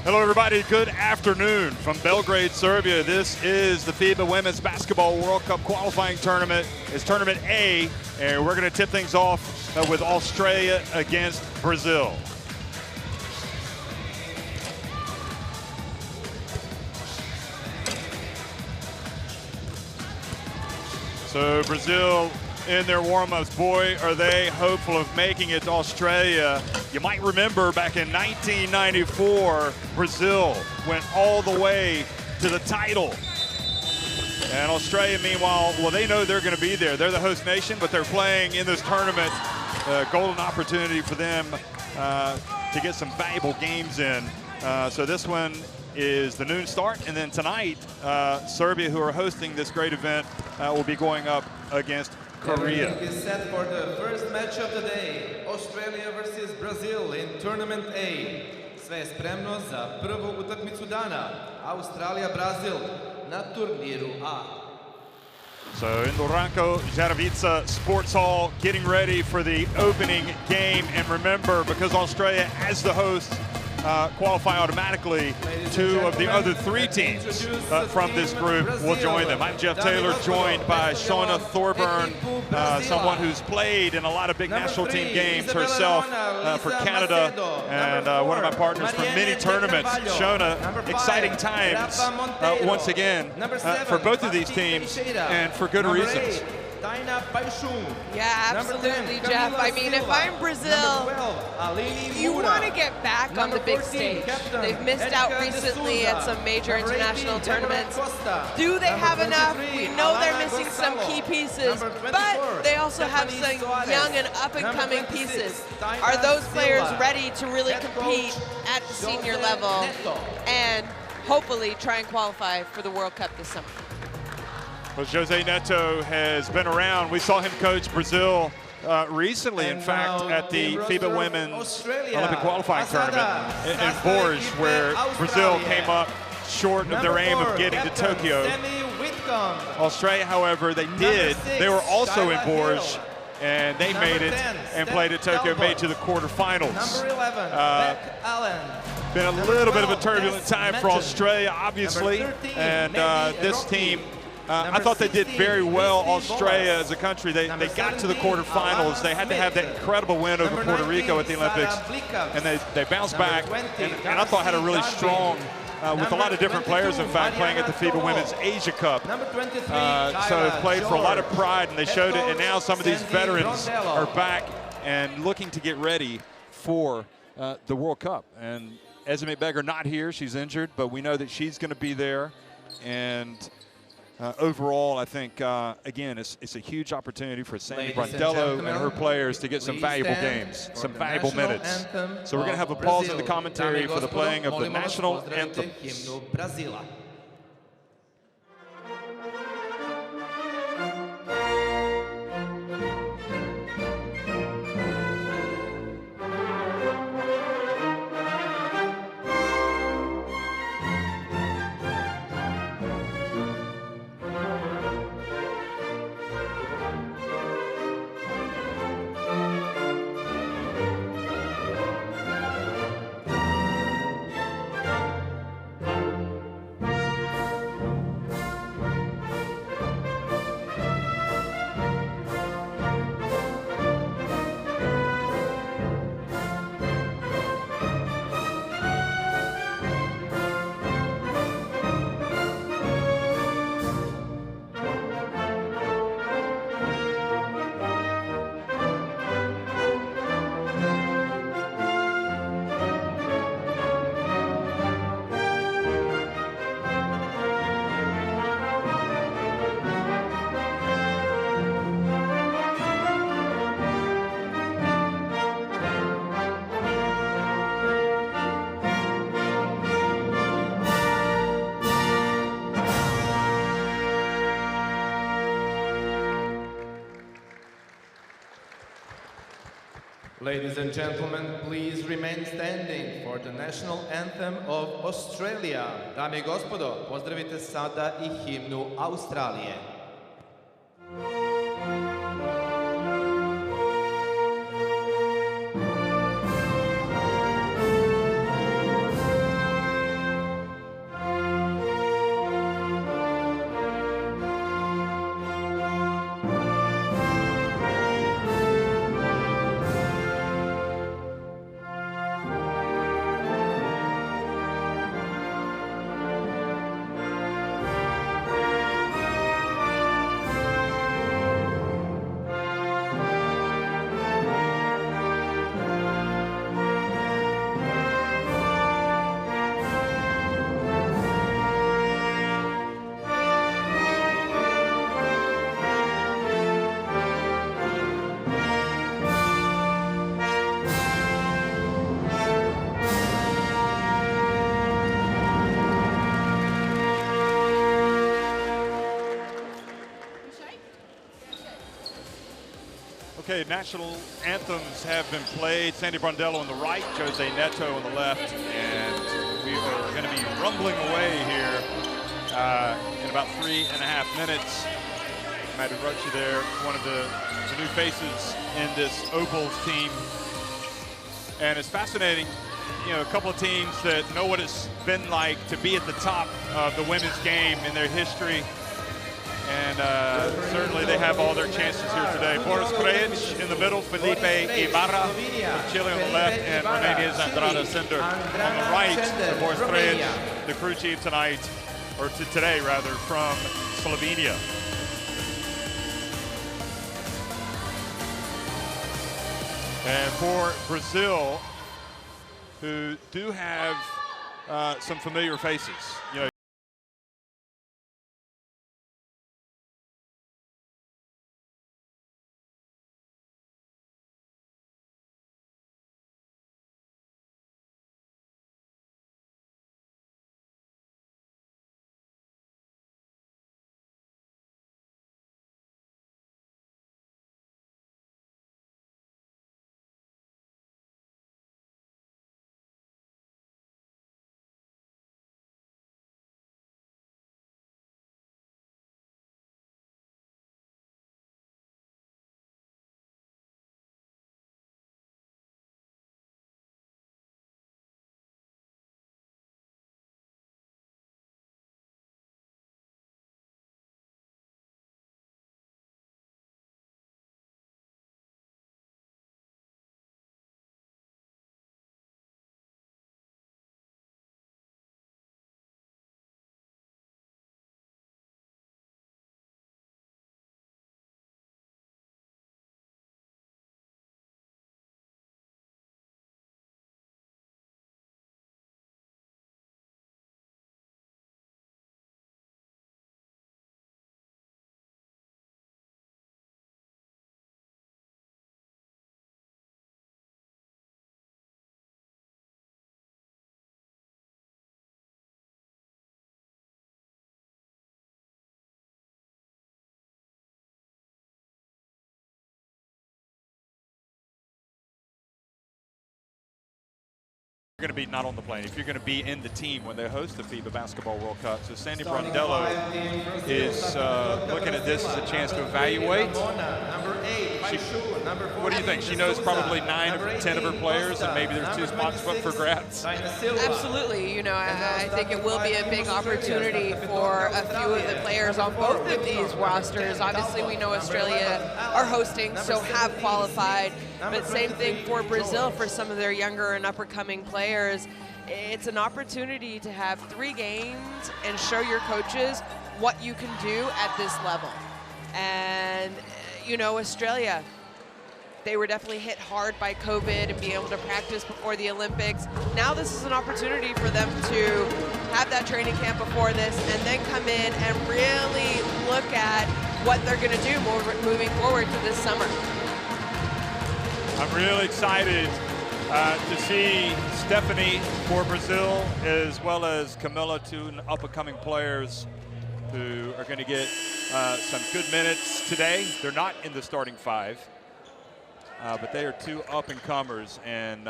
Hello, everybody. Good afternoon from Belgrade, Serbia. This is the FIBA Women's Basketball World Cup qualifying tournament. It's Tournament A, and we're going to tip things off with Australia against Brazil. So Brazil in their warm-ups, boy, are they hopeful of making it to Australia. You might remember back in 1994, Brazil went all the way to the title. And Australia, meanwhile, well, they know they're going to be there. They're the host nation, but they're playing in this tournament. Golden opportunity for them to get some valuable games in. So this one is the noon start, and then tonight, Serbia, who are hosting this great event, will be going up against Korea. Everything is set for the first match of the day. Australia versus Brazil in Tournament A. Sve je spremno za prvu utakmicu dana. Australija-Brazil na turniru A. So in the Ranko Jaravica Sports Hall, getting ready for the opening game. And remember, because Australia, as the host, qualify automatically, two of the other three teams from this group will join them. I'm Jeff Taylor, joined by Shona Thorburn, someone who's played in a lot of big national team games herself for Canada, and one of my partners for many tournaments. Shona, exciting times once again for both of these teams, and for good reasons. Yeah, absolutely, Jeff. I mean, if I'm Brazil, you want to get back on the big stage. They've missed out recently at some major international tournaments. Do they have enough? We know they're missing some key pieces, but they also have some young and up-and-coming pieces. Are those players ready to really compete at the senior level and hopefully try and qualify for the World Cup this summer? Well, Jose Neto has been around. We saw him coach Brazil recently, in fact, at the FIBA Women's Olympic qualifying tournament in Bourges, where Brazil came up short of their aim of getting to Tokyo. Australia, however, they were also in Bourges, and they made it and played at Tokyo, made to the quarterfinals. Been a little bit of a turbulent time for Australia, obviously, and this team, I thought they did very well. Australia as a country, they got to the quarterfinals. They had to have that incredible win over Puerto Rico at the Olympics, and they bounced back, and I thought had a really strong, with a lot of different players, in fact, playing at the FIBA Women's Asia Cup. So played for a lot of pride, and they showed it, and now some of these veterans are back and looking to get ready for the World Cup. And Esme Beggar not here, she's injured, but we know that she's going to be there. And overall, I think, again, it's a huge opportunity for Sandy Brondello and her players to get some valuable games, some valuable minutes. So we're going to have a pause in the commentary for the playing of the national anthem. Ladies and gentlemen, please remain standing for the national anthem of Australia. Dame I gospodo, pozdravite sada I himnu Australije. Okay, national anthems have been played. Sandy Brondello on the right, Jose Neto on the left, and we are going to be rumbling away here in about 3.5 minutes. Maddie Rutsche there, one of the new faces in this Opals team. And it's fascinating, you know, a couple of teams that know what it's been like to be at the top of the women's game in their history. And certainly they have all their chances here today. Boris Krejic in the middle, Felipe Ibarra from Chile on the left, and Romania's Andrada Sender on the right. Boris Krejic, the crew chief tonight, or today rather, from Slovenia. And for Brazil, who do have some familiar faces, you know. Going to be not on the plane, if you're going to be in the team when they host the FIBA Basketball World Cup. So Sandy Brondello is looking at this as a chance to evaluate. What do you think? She knows probably 9 of 10 of her players, and maybe there's 2 spots up for grabs. Absolutely. You know, I think it will be a big opportunity for a few of the players on both of these rosters. Obviously, we know Australia are hosting, so have qualified. But same thing for Brazil, for some of their younger and upper-coming players. It's an opportunity to have 3 games and show your coaches what you can do at this level. And, you know, Australia, they were definitely hit hard by COVID and being able to practice before the Olympics. Now this is an opportunity for them to have that training camp before this and then come in and really look at what they're going to do moving forward to this summer. I'm really excited to see Stephanie for Brazil, as well as Camilla, 2 up-and-coming players who are going to get some good minutes today. They're not in the starting 5, but they are 2 up-and-comers and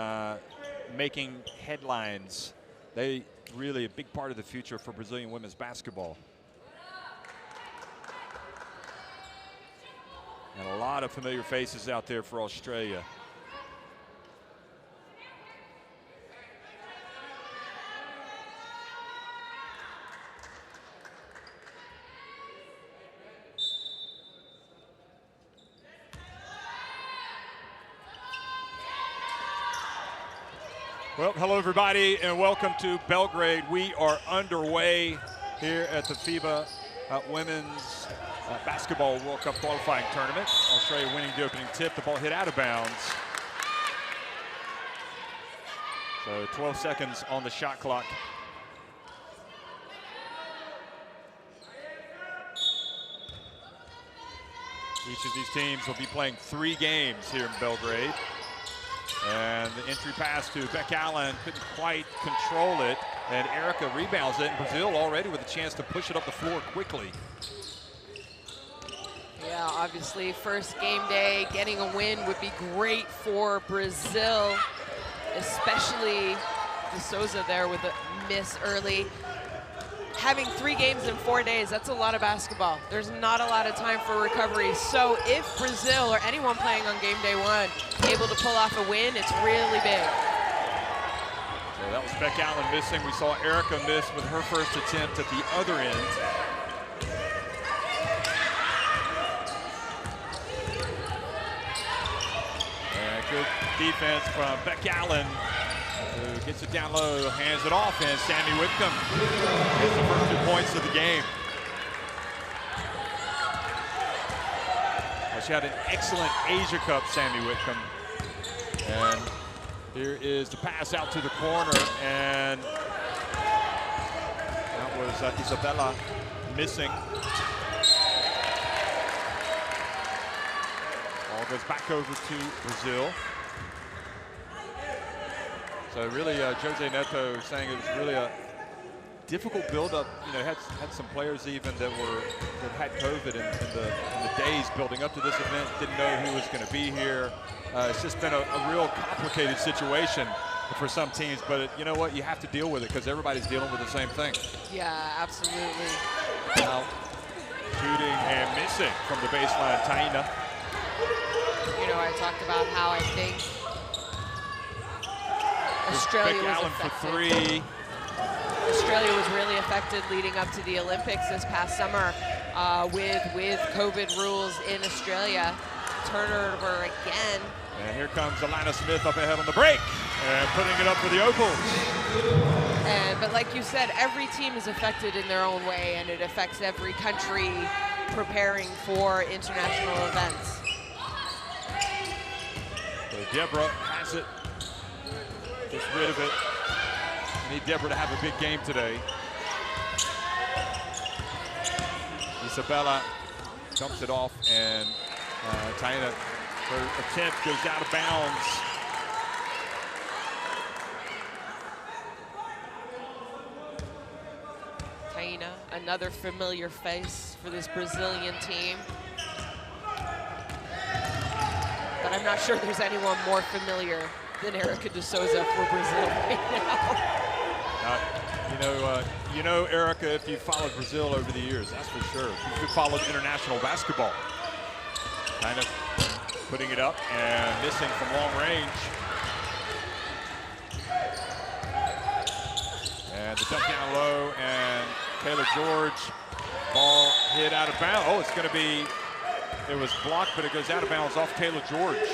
making headlines. They really a big part of the future for Brazilian women's basketball. And a lot of familiar faces out there for Australia. Well, hello everybody and welcome to Belgrade. We are underway here at the FIBA Women's Basketball World Cup qualifying tournament. Australia winning the opening tip. The ball hit out of bounds. So 12 seconds on the shot clock. Each of these teams will be playing 3 games here in Belgrade. And the entry pass to Beck Allen, couldn't quite control it. And Erica rebounds it, and Brazil already with a chance to push it up the floor quickly. Yeah, Yeah, obviously, first game day, getting a win would be great for Brazil, especially De Souza there with a miss early. Having 3 games in 4 days, that's a lot of basketball. There's not a lot of time for recovery. So if Brazil or anyone playing on game day 1 able to pull off a win, it's really big. So that was Beck Allen missing. We saw Erica miss with her first attempt at the other end. And good defense from Beck Allen, who gets it down low, hands it off, and Sammy Whitcomb gets the first 2 points of the game. Well, she had an excellent Asia Cup, Sammy Whitcomb. And here is the pass out to the corner, and that was Isabella missing. Ball goes back over to Brazil. So really, Jose Neto saying it was really a difficult build-up. You know, had some players even that had COVID in the days building up to this event. Didn't know who was going to be here. It's just been a real complicated situation for some teams. But you know what? You have to deal with it because everybody's dealing with the same thing. Yeah, absolutely. Now, shooting and missing from the baseline, Taina. You know, I talked about how I think Australia was affected. For 3. Australia was really affected leading up to the Olympics this past summer with COVID rules in Australia. Turnover again. And here comes Alana Smith up ahead on the break and putting it up for the Opals. But like you said, every team is affected in their own way, and it affects every country preparing for international events. So Deborah has it. Gets rid of it. Need Deborah to have a big game today. Isabella dumps it off, and Taina, her attempt goes out of bounds. Taina, another familiar face for this Brazilian team. But I'm not sure there's anyone more familiar than Erica De Souza for Brazil right now. You know, Erica, if you followed Brazil over the years, that's for sure. If you followed international basketball. Kind of putting it up and missing from long range. And the dump down low, and Taylor George, ball hit out of bounds. Oh, it's going to be, it was blocked, but it goes out of bounds off Taylor George.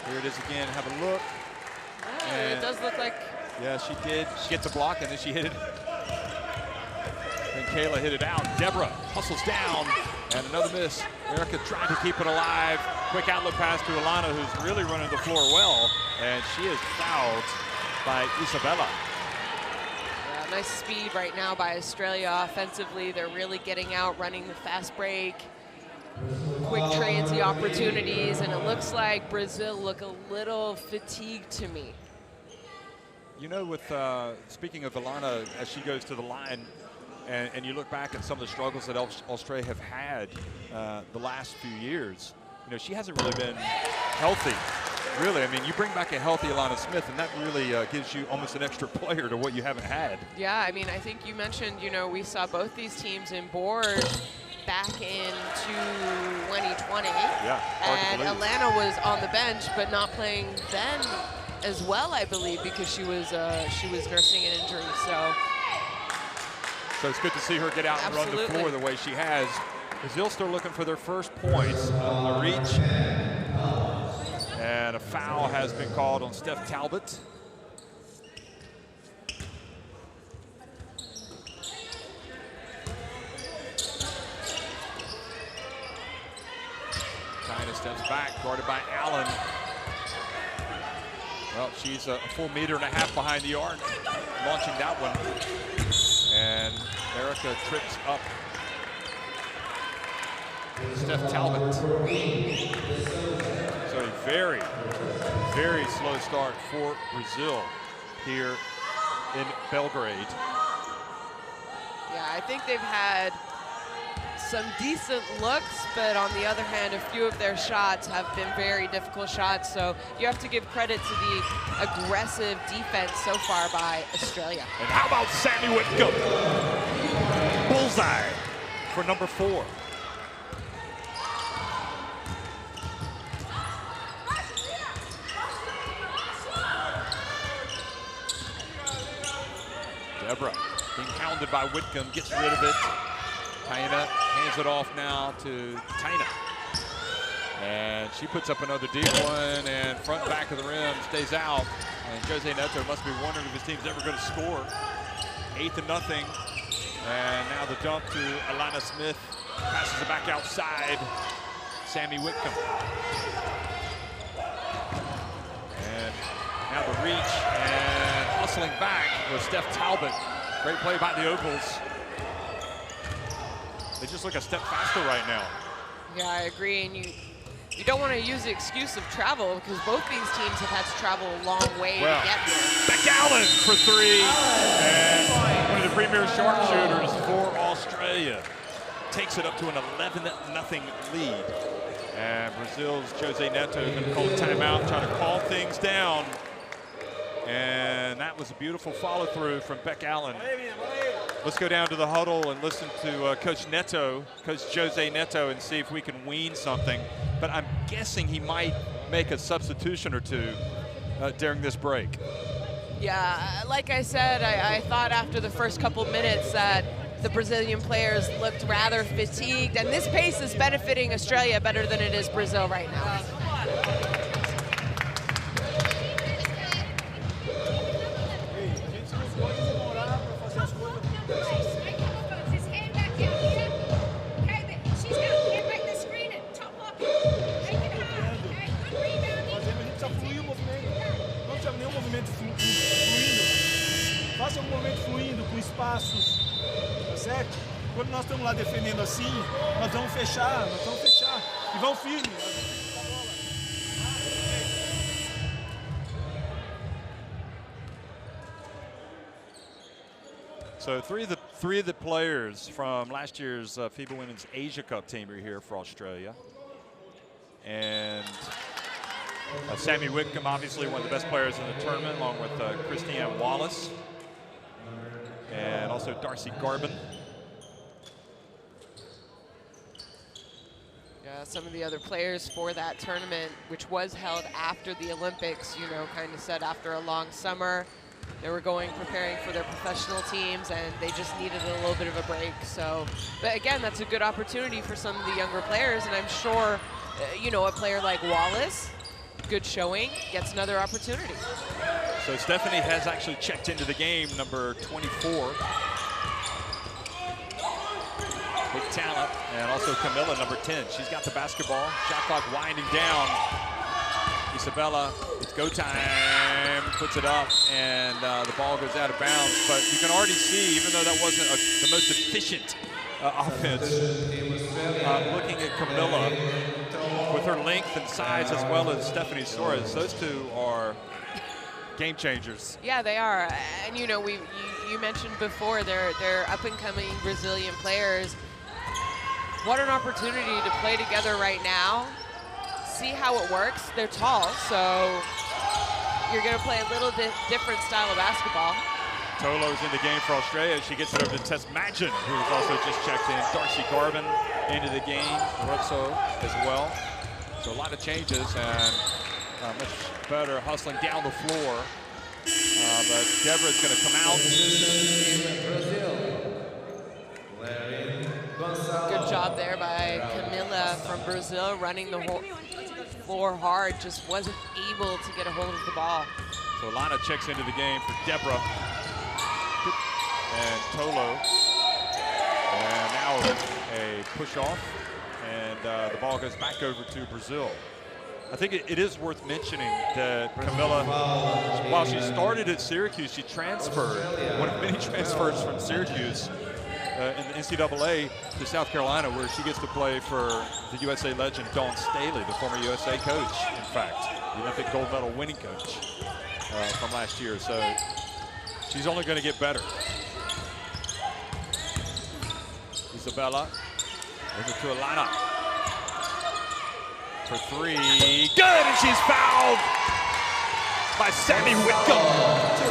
Here it is again, have a look. Oh, it does look like. Yeah, she did. She gets a block, and then she hit it. And Kayla hit it out. Deborah hustles down, and another miss. Erica trying to keep it alive. Quick outlet pass to Alana, who's really running the floor well, and she is fouled by Isabella. Yeah, nice speed right now by Australia offensively. They're really getting out, running the fast break. Quick transy opportunities, and it looks like Brazil look a little fatigued to me. You know, with speaking of Alana, as she goes to the line, and you look back at some of the struggles that Australia have had the last few years, you know, she hasn't really been healthy, really. I mean, you bring back a healthy Alana Smith, and that really gives you almost an extra player to what you haven't had. Yeah, I mean, I think you mentioned, you know, we saw both these teams in board back in 2020. Yeah, and Alana was on the bench, but not playing then as well, I believe, because she was nursing an injury. So it's good to see her get out and run the floor the way she has. Brazil still looking for their first points on the reach. And a foul has been called on Steph Talbot. Taina steps back, guarded by Allen. Well, she's a full 1.5 meters behind the arc, launching that one. And Erica trips up Steph Talbot. So a very, very slow start for Brazil here in Belgrade. Yeah, I think they've had some decent looks, but on the other hand, a few of their shots have been very difficult shots. So you have to give credit to the aggressive defense so far by Australia. And how about Sammy Whitcomb? Bullseye for number 4. Deborah being hounded by Whitcomb, gets rid of it. Taina hands it off now to Taina. And she puts up another deep one, and front and back of the rim stays out. And Jose Neto must be wondering if his team's ever going to score. 8-0. And now the dump to Alana Smith. Passes it back outside. Sammy Whitcomb. And now the reach, and hustling back was Steph Talbot. Great play by the Opals. They just look a step faster right now. Yeah, I agree. And you don't want to use the excuse of travel, because both these teams have had to travel a long way to get here. McAllen for 3. And one of the premier sharpshooters for Australia takes it up to an 11-0 lead. And Brazil's Jose Neto is going to call a timeout, trying to calm things down. And that was a beautiful follow-through from Beck Allen. Let's go down to the huddle and listen to Coach Jose Neto, and see if we can wean something. But I'm guessing he might make a substitution or two during this break. Yeah, like I said, I thought after the first couple minutes that the Brazilian players looked rather fatigued, and this pace is benefiting Australia better than it is Brazil right now. Faça movimento fluindo, com espaços, tá certo? Quando nós estamos lá defendendo assim, nós vamos fechar, e vão firme. So three of the players from last year's FIBA Women's Asia Cup team are here for Australia. And Sammy Whitcomb, obviously one of the best players in the tournament, along with Christiane Wallace. And also Darcy Garvin. Yeah, some of the other players for that tournament, which was held after the Olympics, you know, kind of said after a long summer, they were preparing for their professional teams, and they just needed a little bit of a break. So, but again, that's a good opportunity for some of the younger players, and I'm sure, you know, a player like Wallace, good showing, gets another opportunity. So Stephanie has actually checked into the game, number 24. Big talent, and also Camilla, number 10. She's got the basketball. Shot clock winding down. Isabella, it's go time, puts it up, and the ball goes out of bounds. But you can already see, even though that wasn't the most efficient offense, looking at Camilla with her length and size, as well as Stephanie Suarez, those two are game changers. Yeah, they are. And you know, you mentioned before they're up-and-coming Brazilian players. What an opportunity to play together right now. See how it works. They're tall, so you're going to play a little different style of basketball. Tolo's in the game for Australia. She gets it over to Tess Madgen, who's also just checked in. Darcy Garvin into the game, Rotso as well. So a lot of changes, and much better hustling down the floor. But Deborah's going to come out. Good job there by Camilla from Brazil, running the whole floor hard, just wasn't able to get a hold of the ball. So Lana checks into the game for Deborah and Tolo. And now a push off, and the ball goes back over to Brazil. I think it is worth mentioning that Camilla, while she started at Syracuse, she transferred, one of many transfers from Syracuse in the NCAA to South Carolina, where she gets to play for the USA legend Dawn Staley, the former USA coach, in fact, the Olympic gold medal winning coach from last year. So she's only going to get better. Isabella Gives it to Alana. For three. Good, and she's fouled by Sammy Whitcomb.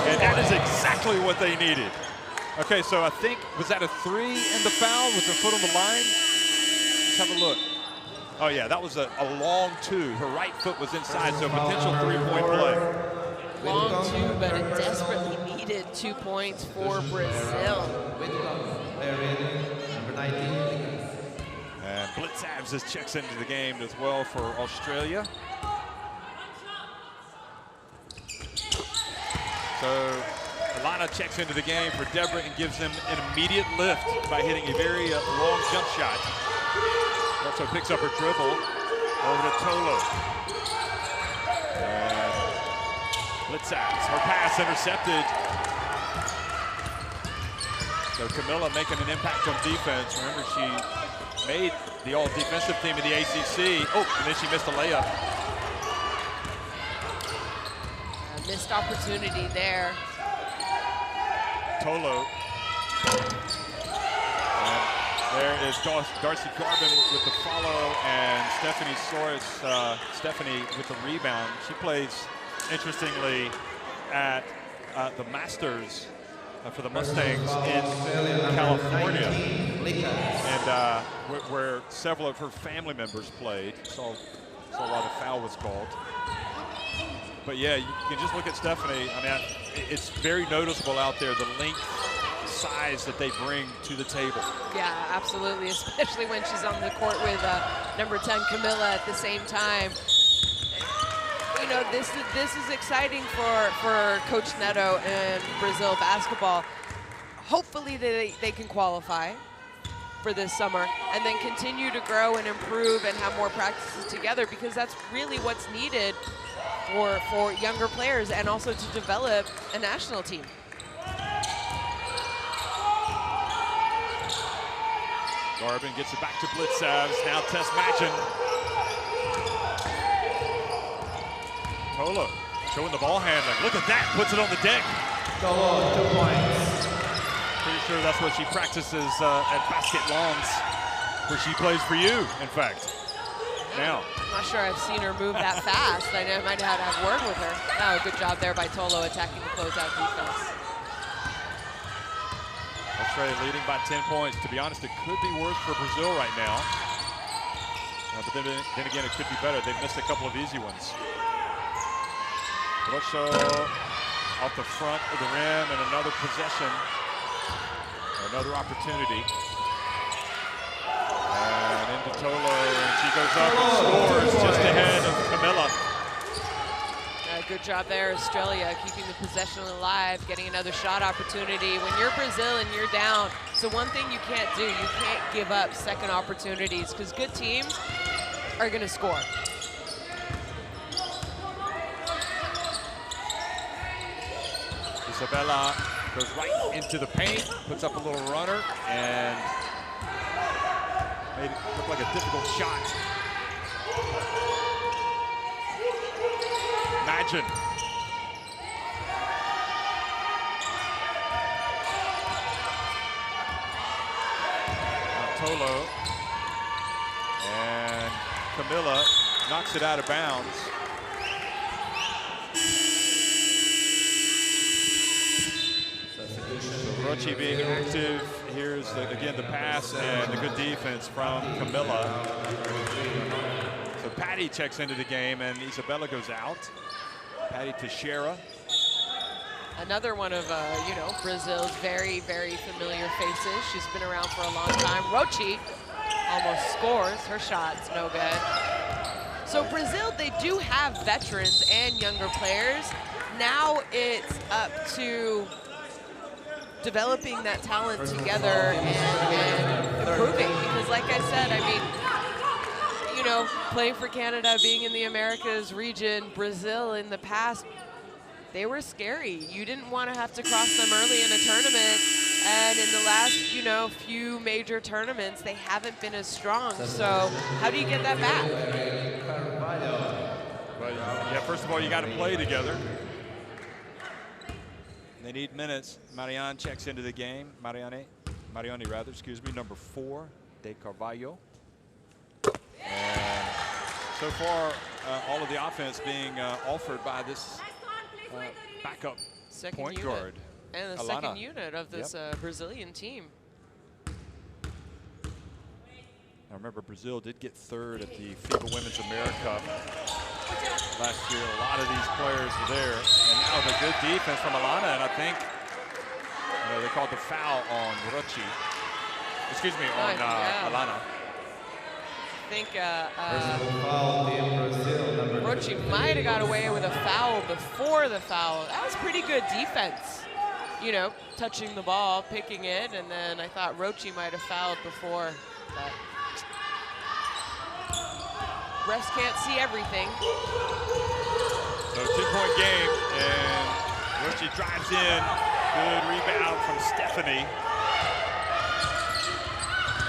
And that is exactly what they needed. Okay, so I think, was that a three in the foul? Was her foot on the line? Let's have a look. Oh yeah, that was a long two. Her right foot was inside, so potential three-point play. Long two, but it desperately needed 2 points for Brazil. Number 19. And Blitzabs just checks into the game as well for Australia. So Alana checks into the game for Deborah and gives them an immediate lift by hitting a very long jump shot. Also picks up her dribble over to Tolo. And Blitzabs, her pass intercepted. So Camilla making an impact on defense. Remember, she made the all-defensive team in the ACC. Oh, and then she missed a layup. Missed opportunity there. Tolo. And there is Darcy Garvin with the follow, and Stephanie Soros, Stephanie with the rebound. She plays, interestingly, at the Masters for the Mustangs in California, and where several of her family members played. Saw why the foul was called. But yeah, you can just look at Stephanie. I mean, it's very noticeable out there, the length, size that they bring to the table. Yeah, absolutely, especially when she's on the court with number 10 Camilla at the same time. You know, this is exciting for Coach Neto and Brazil basketball. Hopefully they can qualify for this summer and then continue to grow and improve and have more practices together, because that's really what's needed for younger players and also to develop a national team. Garvin gets it back to Blitzabs. Now Tess Matchin. Tolo showing the ball handling. Look at that, puts it on the deck. Tolo, 2 points. Pretty sure that's what she practices at Basket Lawns, where she plays for you, in fact. Now. I'm not sure I've seen her move that fast. I might have to have a word with her. Oh, good job there by Tolo attacking the closeout defense. Australia leading by 10 points. To be honest, it could be worse for Brazil right now. But then again, it could be better. They've missed a couple of easy ones. Rosso off the front of the rim, and another possession, another opportunity. And into Tolo, and she goes up and scores just ahead of Camilla. Good job there, Australia, keeping the possession alive, getting another shot opportunity. When you're Brazil and you're down, so one thing you can't do, you can't give up second opportunities, because good teams are going to score. Isabella goes right into the paint, puts up a little runner, and made it look like a difficult shot. Imagine. Tolo. And Camilla knocks it out of bounds. Rochi being active. Here's, again, the pass and the good defense from Camilla. So Patty checks into the game, and Isabella goes out. Patty Teixeira. Another one of, you know, Brazil's very, very familiar faces. She's been around for a long time. Rochi almost scores. Her shot's no good. So Brazil, they do have veterans and younger players. Now it's up to developing that talent together and improving, because like I said, I mean, you know, playing for Canada, being in the Americas region, Brazil in the past, they were scary. You didn't want to have to cross them early in a tournament, and in the last, you know, few major tournaments, they haven't been as strong. So how do you get that back? Well, yeah, first of all, you got to play together. They need minutes. Marianne checks into the game. Mariani rather, excuse me, number 4, De Carvalho. And so far, all of the offense being offered by this backup point guard. And the second unit of this Brazilian team. I remember Brazil did get third at the FIBA Women's America Cup last year. A lot of these players are there. And now the good defense from Alana, and I think they called the foul on Rochi. Excuse me, on Alana. I think Rochi might have got away with a foul before the foul. That was pretty good defense. You know, touching the ball, picking it, and then I thought Rochi might have fouled before that. Refs can't see everything. So 2-point game, and Rochi drives in. Good rebound from Stephanie.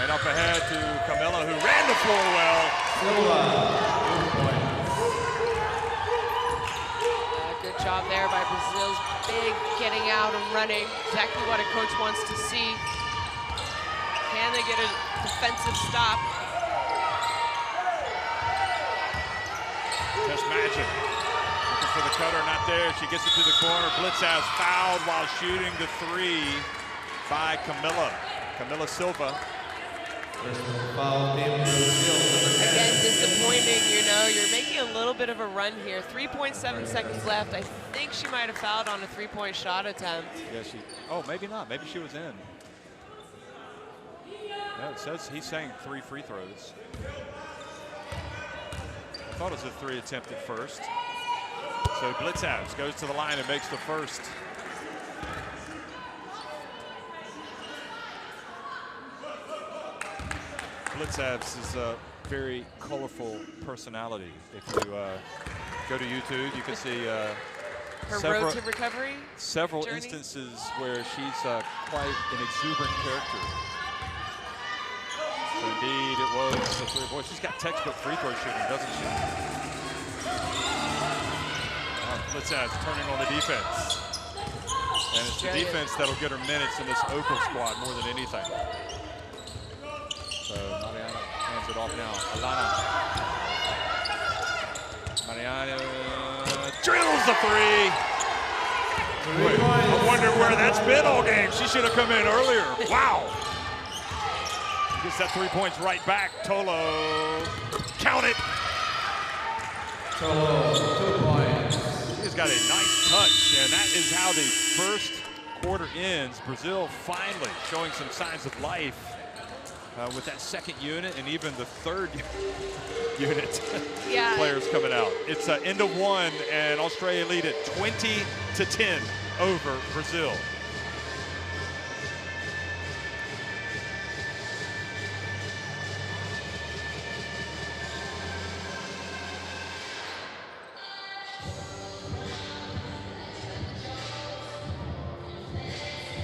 And up ahead to Camilla, who ran the floor well. Good job there by Brazil's big getting out and running. Exactly what a coach wants to see. Can they get a defensive stop? Just magic. Looking for the cutter, not there. She gets it to the corner. Blitzhouse fouled while shooting the three by Camilla. Camilla Silva. Again, disappointing, you know. You're making a little bit of a run here. 3.7 seconds left. I think she might have fouled on a three-point shot attempt. Yeah, oh, maybe not. Maybe she was in. No, it says he's saying 3 free throws. I thought it was a 3 attempted first. So Blitzhouse goes to the line and makes the first. Blitzhouse is a very colorful personality. If you go to YouTube, you can see her road to recovery. Several instances where she's quite an exuberant character. So indeed, it was a three. Boy, she's got textbook free throw shooting, doesn't she? Blitzhouse turning on the defense. And it's the defense that'll get her minutes in this Opal squad more than anything. So Mariana hands it off now. Alana. Mariana drills the three. I wonder where that's been all game. She should have come in earlier. Wow. Gets that 3 points right back. Tolo. Count it. Tolo, 2 points. He's got a nice touch, and that is how the first quarter ends. Brazil finally showing some signs of life with that second unit and even the third unit players coming out. It's end of one, and Australia lead it 20-10 over Brazil.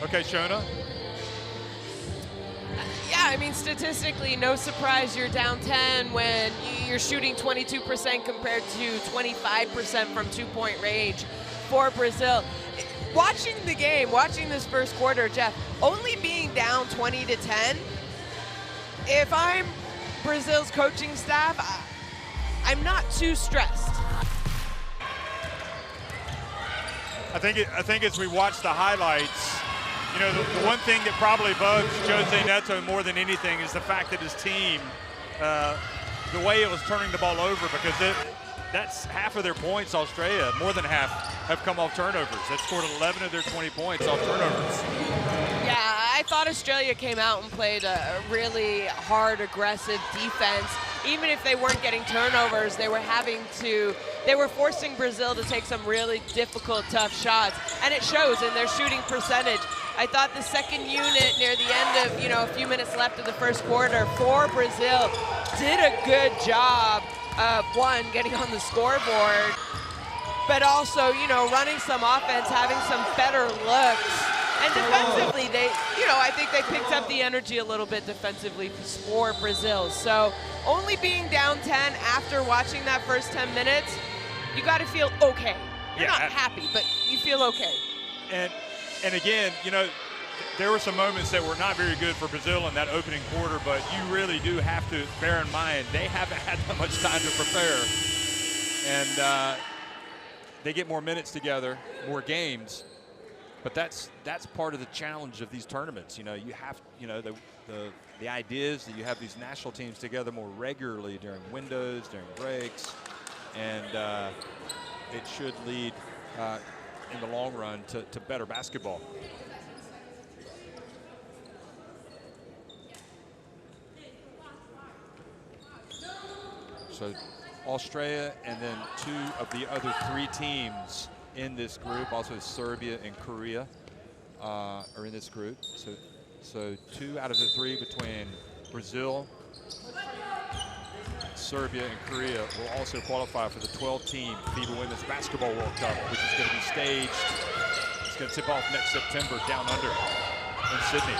Okay, Shona. Yeah, I mean, statistically, no surprise you're down 10 when you're shooting 22% compared to 25% from 2-point range for Brazil. Watching the game, watching this first quarter, Jeff, only being down 20-10, if I'm Brazil's coaching staff, I'm not too stressed. I think as we watch the highlights, you know, the one thing that probably bugs Jose Neto more than anything is the fact that his team, the way it was turning the ball over, because that's half of their points, Australia, more than half, have come off turnovers. They've scored 11 of their 20 points off turnovers. Yeah, I thought Australia came out and played a really hard, aggressive defense. Even if they weren't getting turnovers, they were forcing Brazil to take some really difficult, tough shots. And it shows in their shooting percentage. I thought the second unit near the end of, a few minutes left of the first quarter for Brazil did a good job of, one, getting on the scoreboard, but also, running some offense, having some better looks. And defensively, I think they picked up the energy a little bit defensively for Brazil. So only being down 10 after watching that first 10 minutes, you got to feel okay. You're not happy, but you feel okay. And again, there were some moments that were not very good for Brazil in that opening quarter, but you really do have to bear in mind they haven't had that much time to prepare. And they get more minutes together, more games. But that's part of the challenge of these tournaments. You know, you have, you know, the idea is that you have these national teams together more regularly during windows, during breaks, and it should lead in the long run to better basketball. So Australia and then 2 of the other 3 teams in this group, also Serbia and Korea are in this group. So 2 out of the 3 between Brazil, Serbia, and Korea will also qualify for the 12-team FIBA Women's Basketball World Cup, which is going to be staged. It's going to tip off next September down under in Sydney.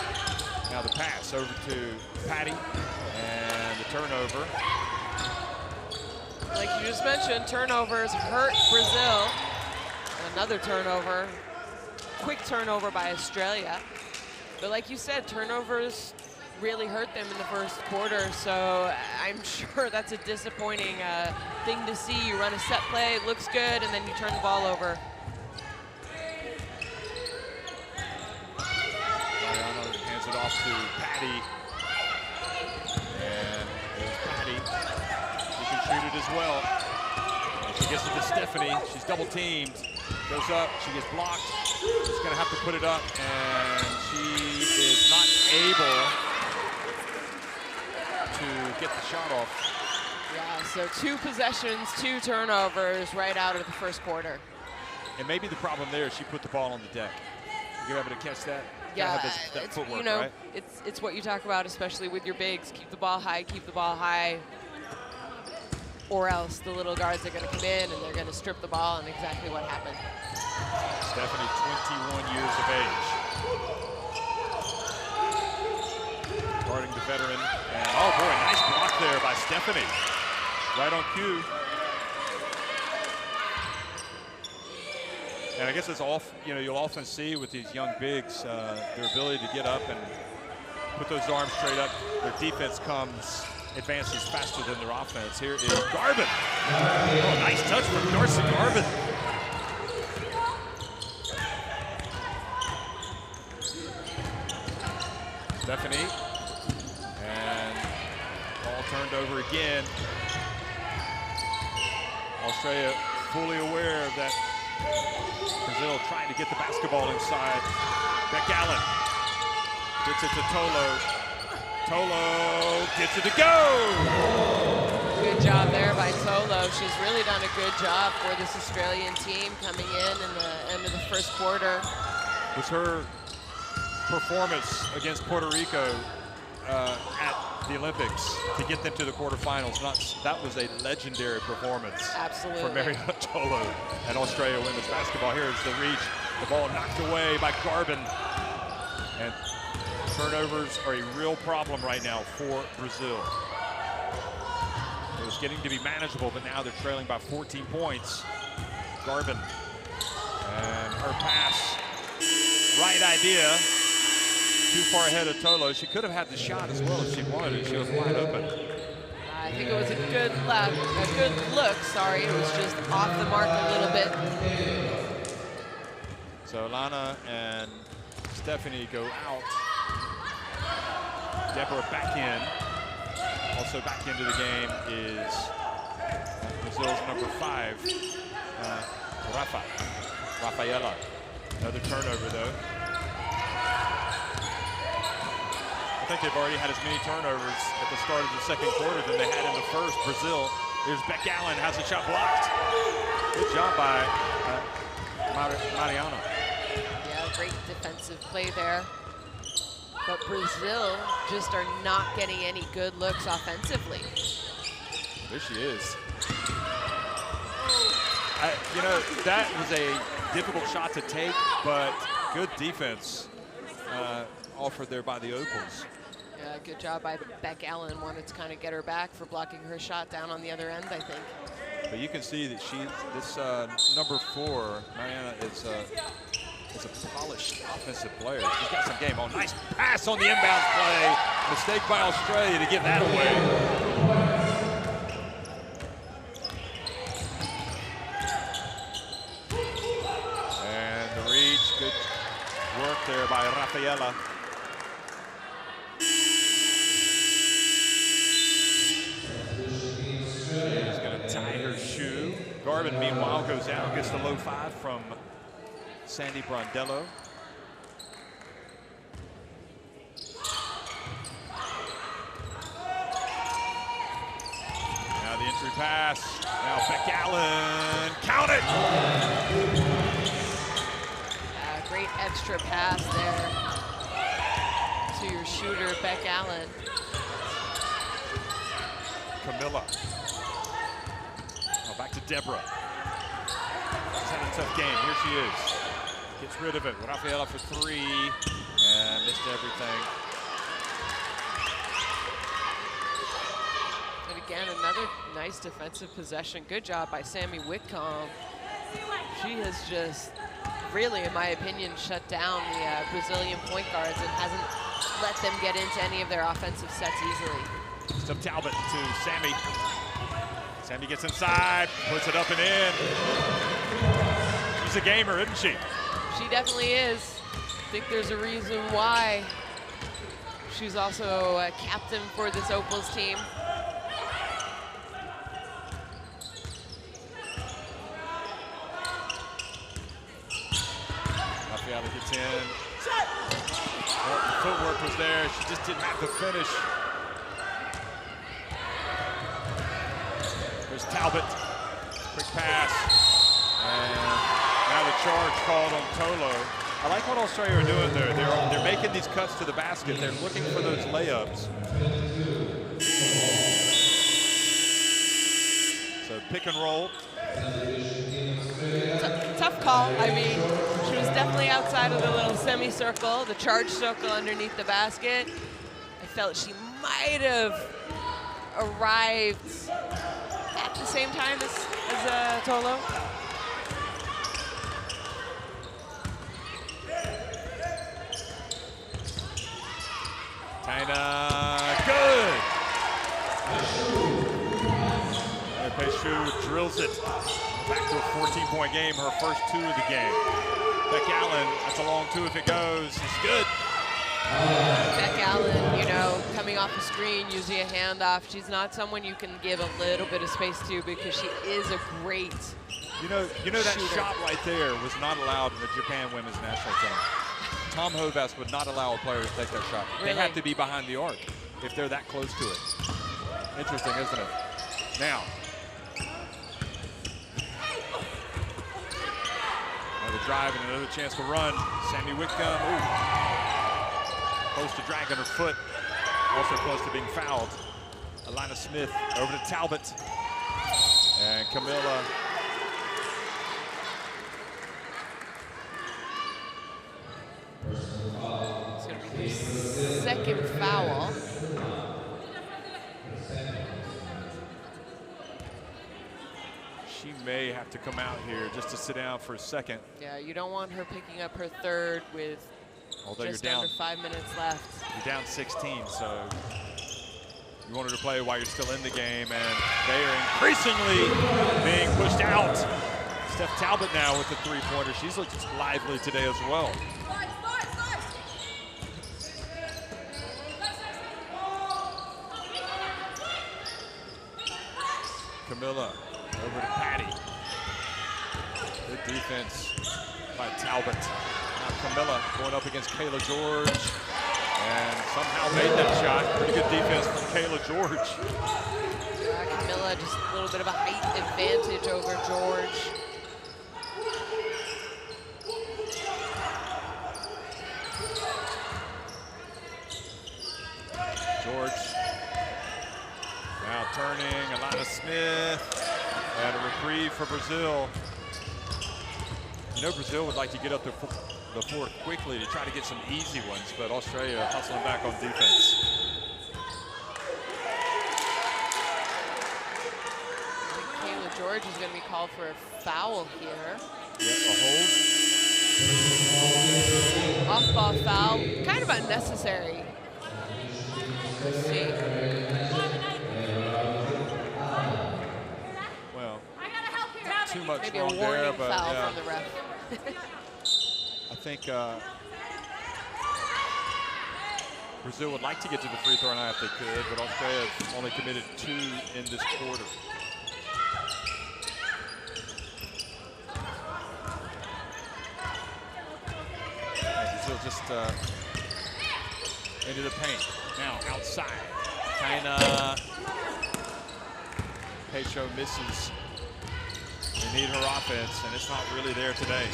Now the pass over to Patty and the turnover. Like you just mentioned, turnovers hurt Brazil. Another turnover, quick turnover by Australia. But like you said, turnovers really hurt them in the first quarter, so I'm sure that's a disappointing thing to see. You run a set play, it looks good, and then you turn the ball over. Mariano hands it off to Patty. And there's Patty. She can shoot it as well. And she gets it to Stephanie. She's double teamed. Goes up, she gets blocked. She's going to have to put it up, and she is not able to get the shot off. Yeah, so 2 possessions, 2 turnovers right out of the first quarter. And maybe the problem there is she put the ball on the deck. You're able to catch that? Yeah, have that footwork, you know, right? it's what you talk about, especially with your bigs. Keep the ball high, keep the ball high. Or else the little guards are going to come in and they're going to strip the ball, and exactly what happened. Stephanie, 21 years of age. Guarding the veteran. And oh boy, nice block there by Stephanie. Right on cue. And I guess it's off, you know, you'll often see with these young bigs their ability to get up and put those arms straight up. Their defense advances faster than their offense. Here is Garvin. Oh, nice touch from Darcy Garvin. Stephanie. And ball turned over again. Australia fully aware that Brazil trying to get the basketball inside. Beck Allen gets it to Tolo. Tolo gets it to go! Good job there by Tolo. She's really done a good job for this Australian team coming in the end of the first quarter. Was her performance against Puerto Rico at the Olympics to get them to the quarterfinals, that was a legendary performance. Absolutely. For Mariana Tolo and Australia women's basketball. Here is the reach. The ball knocked away by Garvin. And turnovers are a real problem right now for Brazil. It was getting to be manageable, but now they're trailing by 14 points. Garvin. And her pass. Right idea. Too far ahead of Tolo. She could have had the shot as well if she wanted it. She was wide open. I think it was a good look. Sorry, it was just off the mark a little bit. So Lana and Stephanie go out. Deborah back in. Also back into the game is Brazil's number 5, Rafaela. Another turnover though. I think they've already had as many turnovers at the start of the second quarter than they had in the first. Brazil. Here's Beck Allen, has the shot blocked. Good job by Mariano. Yeah, great defensive play there. But Brazil just are not getting any good looks offensively. There she is. You know, that was a difficult shot to take, but good defense offered there by the Opals. Yeah, good job by Beck Allen. Wanted to kind of get her back for blocking her shot down on the other end, I think. But you can see that this number 4, Mariana, is is a polished offensive player. He's got some game. Oh, nice pass on the inbounds play. Mistake by Australia to give that away. And the reach, good work there by Rafaela. She's going to tie her shoe. Garvin, meanwhile, goes out, gets the low 5 from Sandy Brondello. Now the entry pass. Now Beck Allen. Count it! Great extra pass there to your shooter, Beck Allen. Camilla. Oh, back to Deborah. She's had a tough game. Here she is. Gets rid of it. Rafaela for 3 and missed everything. And again, another nice defensive possession. Good job by Sammy Whitcomb. She has just really, in my opinion, shut down the Brazilian point guards and hasn't let them get into any of their offensive sets easily. Steph Talbot to Sammy. Sammy gets inside, puts it up and in. She's a gamer, isn't she? She definitely is. I think there's a reason why she's also a captain for this Opals team. Rafaela gets in. Well, the footwork was there. She just didn't have the finish. There's Talbot. Quick pass. And now the charge called on Tolo. I like what Australia are doing there. They're making these cuts to the basket. They're looking for those layups. So pick and roll. Tough call. I mean, she was definitely outside of the little semicircle, the charge circle underneath the basket. I felt she might have arrived at the same time as Tolo. Taina, good! Peshu drills it back to a 14-point game, her first 2 of the game. Beck Allen, that's a long 2 if it goes. It's good. Beck Allen, you know, coming off the screen, using a handoff. She's not someone you can give a little bit of space to because she is a great You know that shooter. shot right there was not allowed in the Japan women's national team. Tom Hovass would not allow a player to take that shot. Really? They have to be behind the arc if they're that close to it. Interesting, isn't it? Now, another drive and another chance to run. Sammy Whitcomb, ooh. Close to dragging her foot. Also close to being fouled. Alana Smith over to Talbot. And Camilla. It's going to be her second foul. She may have to come out here just to sit down for a second. Yeah, you don't want her picking up her third with just under 5 minutes left. You're down 16, so you want her to play while you're still in the game, and they are increasingly being pushed out. Steph Talbot now with the 3-pointer. She's looked lively today as well. Camilla over to Patty. Good defense by Talbot. Now Camilla going up against Kayla George. And somehow made that shot. Pretty good defense from Kayla George. Camilla just a little bit of a height advantage over George. George now turning, Alana Smith, and a reprieve for Brazil. You know Brazil would like to get up the floor quickly to try to get some easy ones, but Australia hustling back on defense. I think Kayla George is going to be called for a foul here. Yeah, a hold. foul, kind of unnecessary. Let's see. Well, too much maybe wrong a warning there, but foul yeah. from the ref. I think Brazil would like to get to the free throw line if they could, but Australia has only committed 2 in this quarter. Brazil just into the paint. Now outside. China. Pecho misses. They need her offense, and it's not really there today.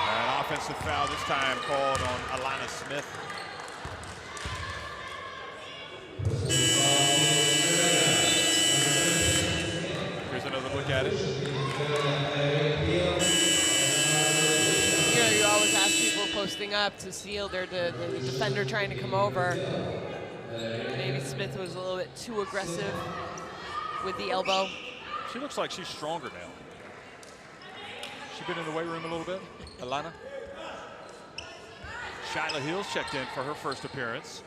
An offensive foul this time called on Alana Smith. Here's another look at it. You know, you always ask people posting up to seal the defender trying to come over. Maybe Smith was a little bit too aggressive with the elbow. She looks like she's stronger now. She been in the weight room a little bit, Alana? Shyla Hills checked in for her first appearance.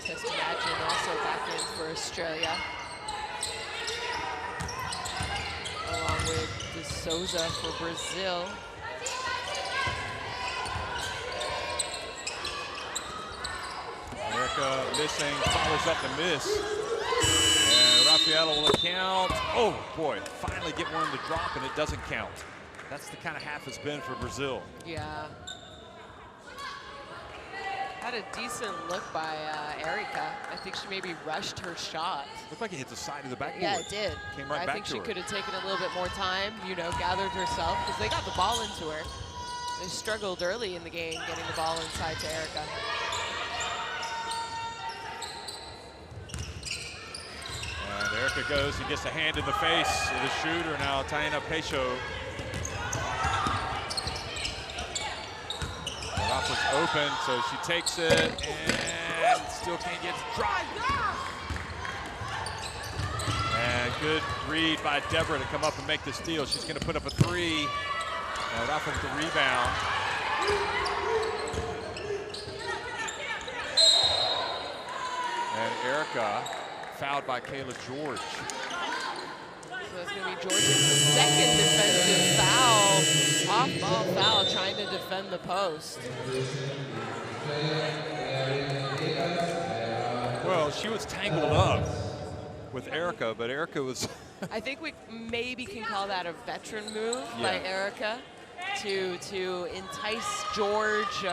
Test Imagine also back in for Australia. Along with De Souza for Brazil. Erica missing, follows up the miss. And Rafaela will account. Oh boy, finally get one to drop and it doesn't count. That's the kind of half it's been for Brazil. Yeah. Had a decent look by Erica. I think she maybe rushed her shot. Looked like it hit the side of the backboard. Yeah, it did. Came right I back think to she her. could have taken a little bit more time, you know, gathered herself, because they got the ball into her. They struggled early in the game getting the ball inside to Erica. And Erica goes and gets a hand in the face of the shooter now, Taina Pecho. Rafa's open, so she takes it and still can't get to drop. And good read by Deborah to come up and make the steal. She's going to put up a 3. And Rafa with the rebound. And Erica fouled by Kayla George. So it's going to be George's second defensive foul, off-ball foul, trying to defend the post. Well, she was tangled up with Erica, but Erica was... I think we maybe can call that a veteran move by Erica to entice George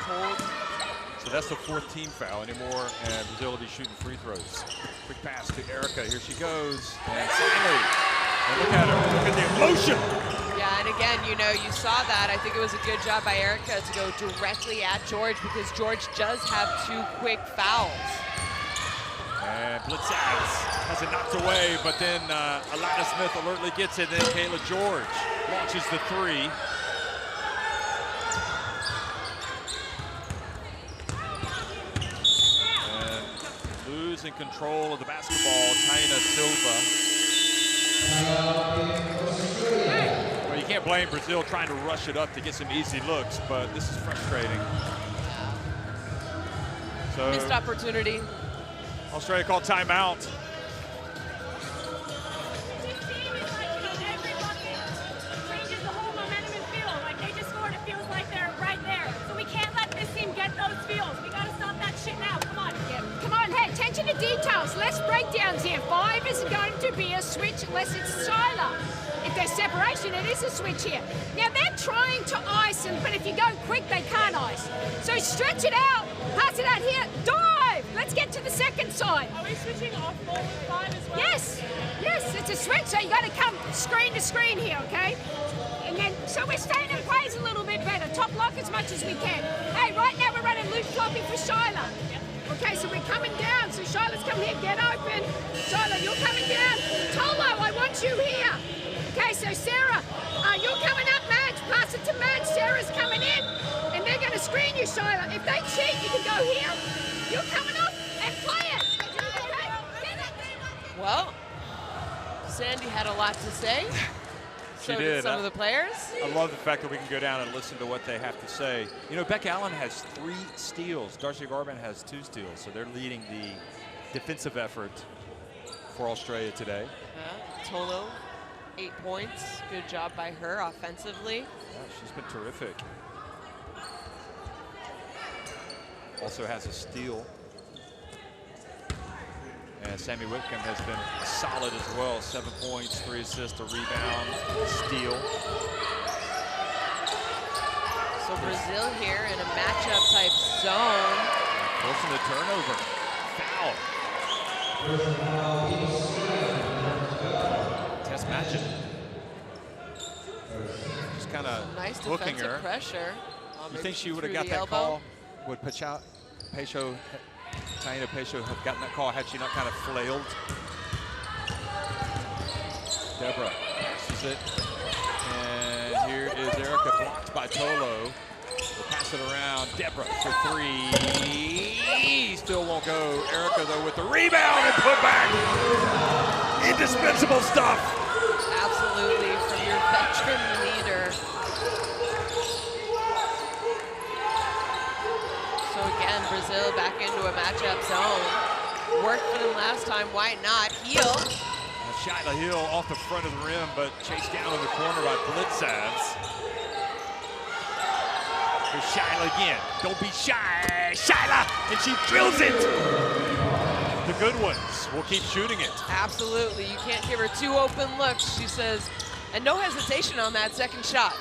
cold. So that's the 4th team foul anymore, and Brazil will be shooting free throws. Quick pass to Erica. Here she goes. And finally, and look at her. Look at the emotion. Yeah, and again, you know, you saw that. I think it was a good job by Erica to go directly at George because George does have 2 quick fouls. And Blitzaz has it knocked away, but then Alana Smith alertly gets it, then Kayla George launches the 3. In control of the basketball, Taina Silva. Well, you can't blame Brazil trying to rush it up to get some easy looks, but this is frustrating. So missed opportunity. Australia called timeout. Details, less breakdowns here. 5 isn't going to be a switch unless it's Shyla. If there's separation, it is a switch here. Now they're trying to ice, but if you go quick, they can't ice. So stretch it out, pass it out here, dive! Let's get to the second side. Are we switching off ball with 5 as well? Yes, it's a switch, so you got to come screen to screen here, okay? And then, so we're staying in plays a little bit better, top lock as much as we can. Hey, right now we're running loop flopping for Shyla. Okay, so we're coming down. So Shyla's coming here, get open. Shyla, you're coming down. Tolo, I want you here. Okay, so Sarah, you're coming up, Madge. Pass it to Madge. Sarah's coming in. And they're going to screen you, Shyla. If they cheat, you can go here. You're coming up. And play it. Well, Sandy had a lot to say. She So did. some of the players. I love the fact that we can go down and listen to what they have to say. You know, Beck Allen has 3 steals. Darcy Garban has 2 steals, so they're leading the defensive effort for Australia today. Tolo, 8 points. Good job by her offensively. Yeah, she's been terrific. Also has a steal. And Sammy Whitcomb has been solid as well. 7 points, 3 assists, a rebound, steal. So Brazil here in a matchup type zone. Forcing the turnover. Foul. Test matching. Just kind of Nice hooking defensive her. pressure. You think she would have threw got the that elbow. call? Would Taina Pesho have gotten that call had she not kind of flailed? Deborah passes it. And here is Erica, blocked by Tolo. We'll pass it around. Deborah for 3. Still won't go. Erica, though, with the rebound and put back. Indispensable stuff. Absolutely, from your veteran leader. So again, Brazil back into a matchup zone. Worked for them last time, why not? Heel. Shyla Hill off the front of the rim, but chased down in the corner by Blitzavs. Here's Shyla again. Don't be shy, Shyla! And she drills it! The good ones will keep shooting it. Absolutely, you can't give her 2 open looks, she says. And no hesitation on that second shot.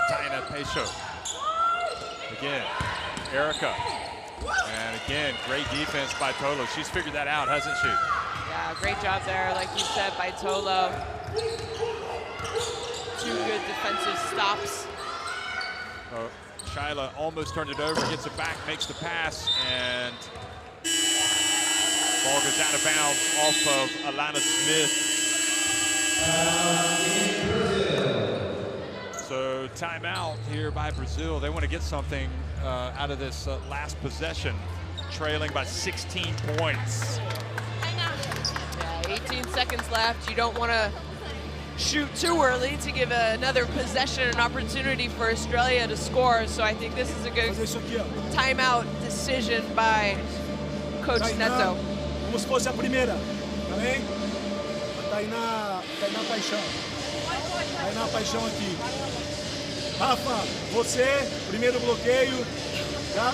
Taina Pesho. Again, Erica. And again, great defense by Tolo. She's figured that out, hasn't she? Yeah, great job there, like you said, by Tolo. 2 good defensive stops. Oh, Shyla almost turned it over, gets it back, makes the pass, and ball goes out of bounds off of Alana Smith. So timeout here by Brazil. They want to get something out of this last possession, trailing by 16 points. Yeah, 18 seconds left. You don't want to shoot too early to give another possession an opportunity for Australia to score. So I think this is a good timeout decision by Coach Neto. Como se fosse a primeira, tá bem? Tainá Paixão. Tainá Paixão aqui. Rafa, você, primeiro bloqueio, tá?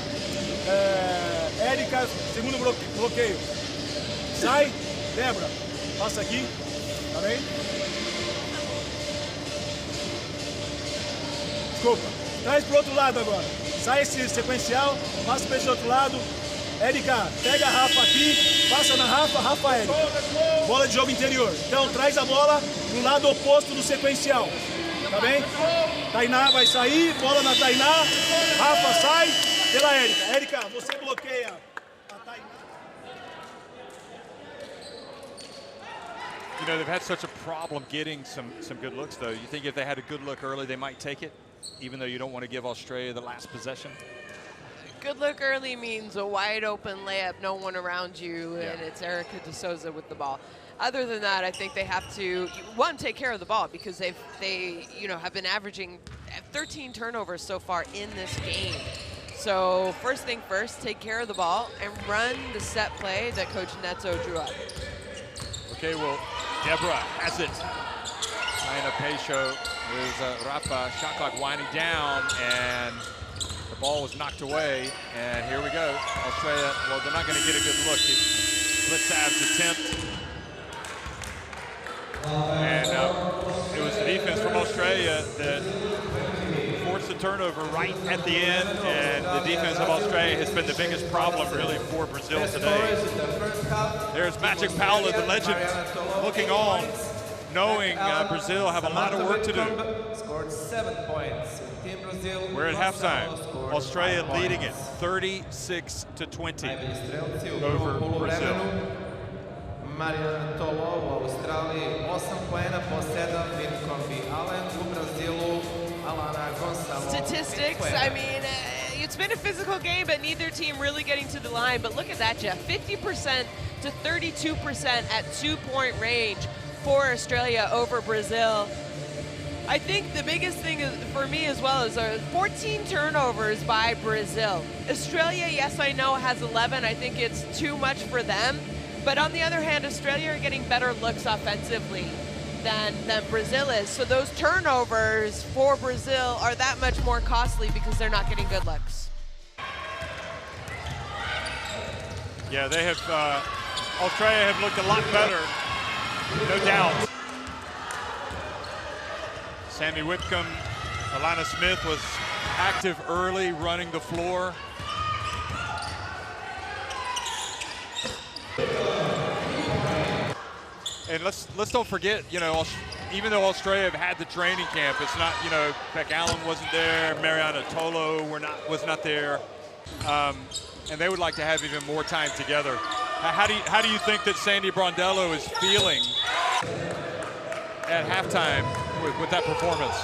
Érica, segundo bloqueio. Sai, Débora, passa aqui, tá bem? Desculpa. Traz pro outro lado agora. Sai esse sequencial, passa para esse outro lado. Érica, pega a Rafa aqui, passa na Rafa, Rafa, Érica. Bola de jogo interior. Então traz a bola pro lado oposto do sequencial. Tá bem? Tainá vai sair, bola na Tainá. Rafa sai pela Érica. Érica, você bloqueia a Tainá. You know, they've had such a problem getting some good looks, though. You think if they had a good look early, they might take it, even though you don't want to give Australia the last possession? Good look early means a wide open layup, no one around you, and it's Erica De Souza with the ball. Other than that, I think they have to, one, take care of the ball because they have been averaging 13 turnovers so far in this game. So first thing first, take care of the ball and run the set play that Coach Neto drew up. Okay, well, Deborah has it. Taina Pesho is Rafa, shot clock winding down, and the ball was knocked away, and here we go. Australia, well, they're not going to get a good look. Blitzav's attempt. And it was the defense from Australia that forced the turnover right at the end, and the defense of Australia has been the biggest problem, really, for Brazil today. There's Magic Paula, the legend, looking on, knowing Brazil have a lot of work to do. Scored 7 points. Team Brazil. We're at halftime. Australia leading it 36-20 over Brazil. Mariana Tolo, u Australiji 8 poena po 7, Whitcomb i Allen u Brazilu statistics, I mean, it's been a physical game, but neither team really getting to the line. But look at that, Jeff, 50% to 32% at 2-point range for Australia over Brazil. I think the biggest thing is, for me as well, is 14 turnovers by Brazil. Australia, yes, I know, has 11. I think it's too much for them. But on the other hand, Australia are getting better looks offensively than Brazil is. So those turnovers for Brazil are that much more costly because they're not getting good looks. Yeah, they have, Australia have looked a lot better, no doubt. Sammy Whitcomb, Alana Smith was active early, running the floor. And let's don't forget, you know, even though Australia have had the training camp, it's not, you know, Beck Allen wasn't there, Mariana Tolo was not there, and they would like to have even more time together. How do you think that Sandy Brondello is feeling at halftime with that performance?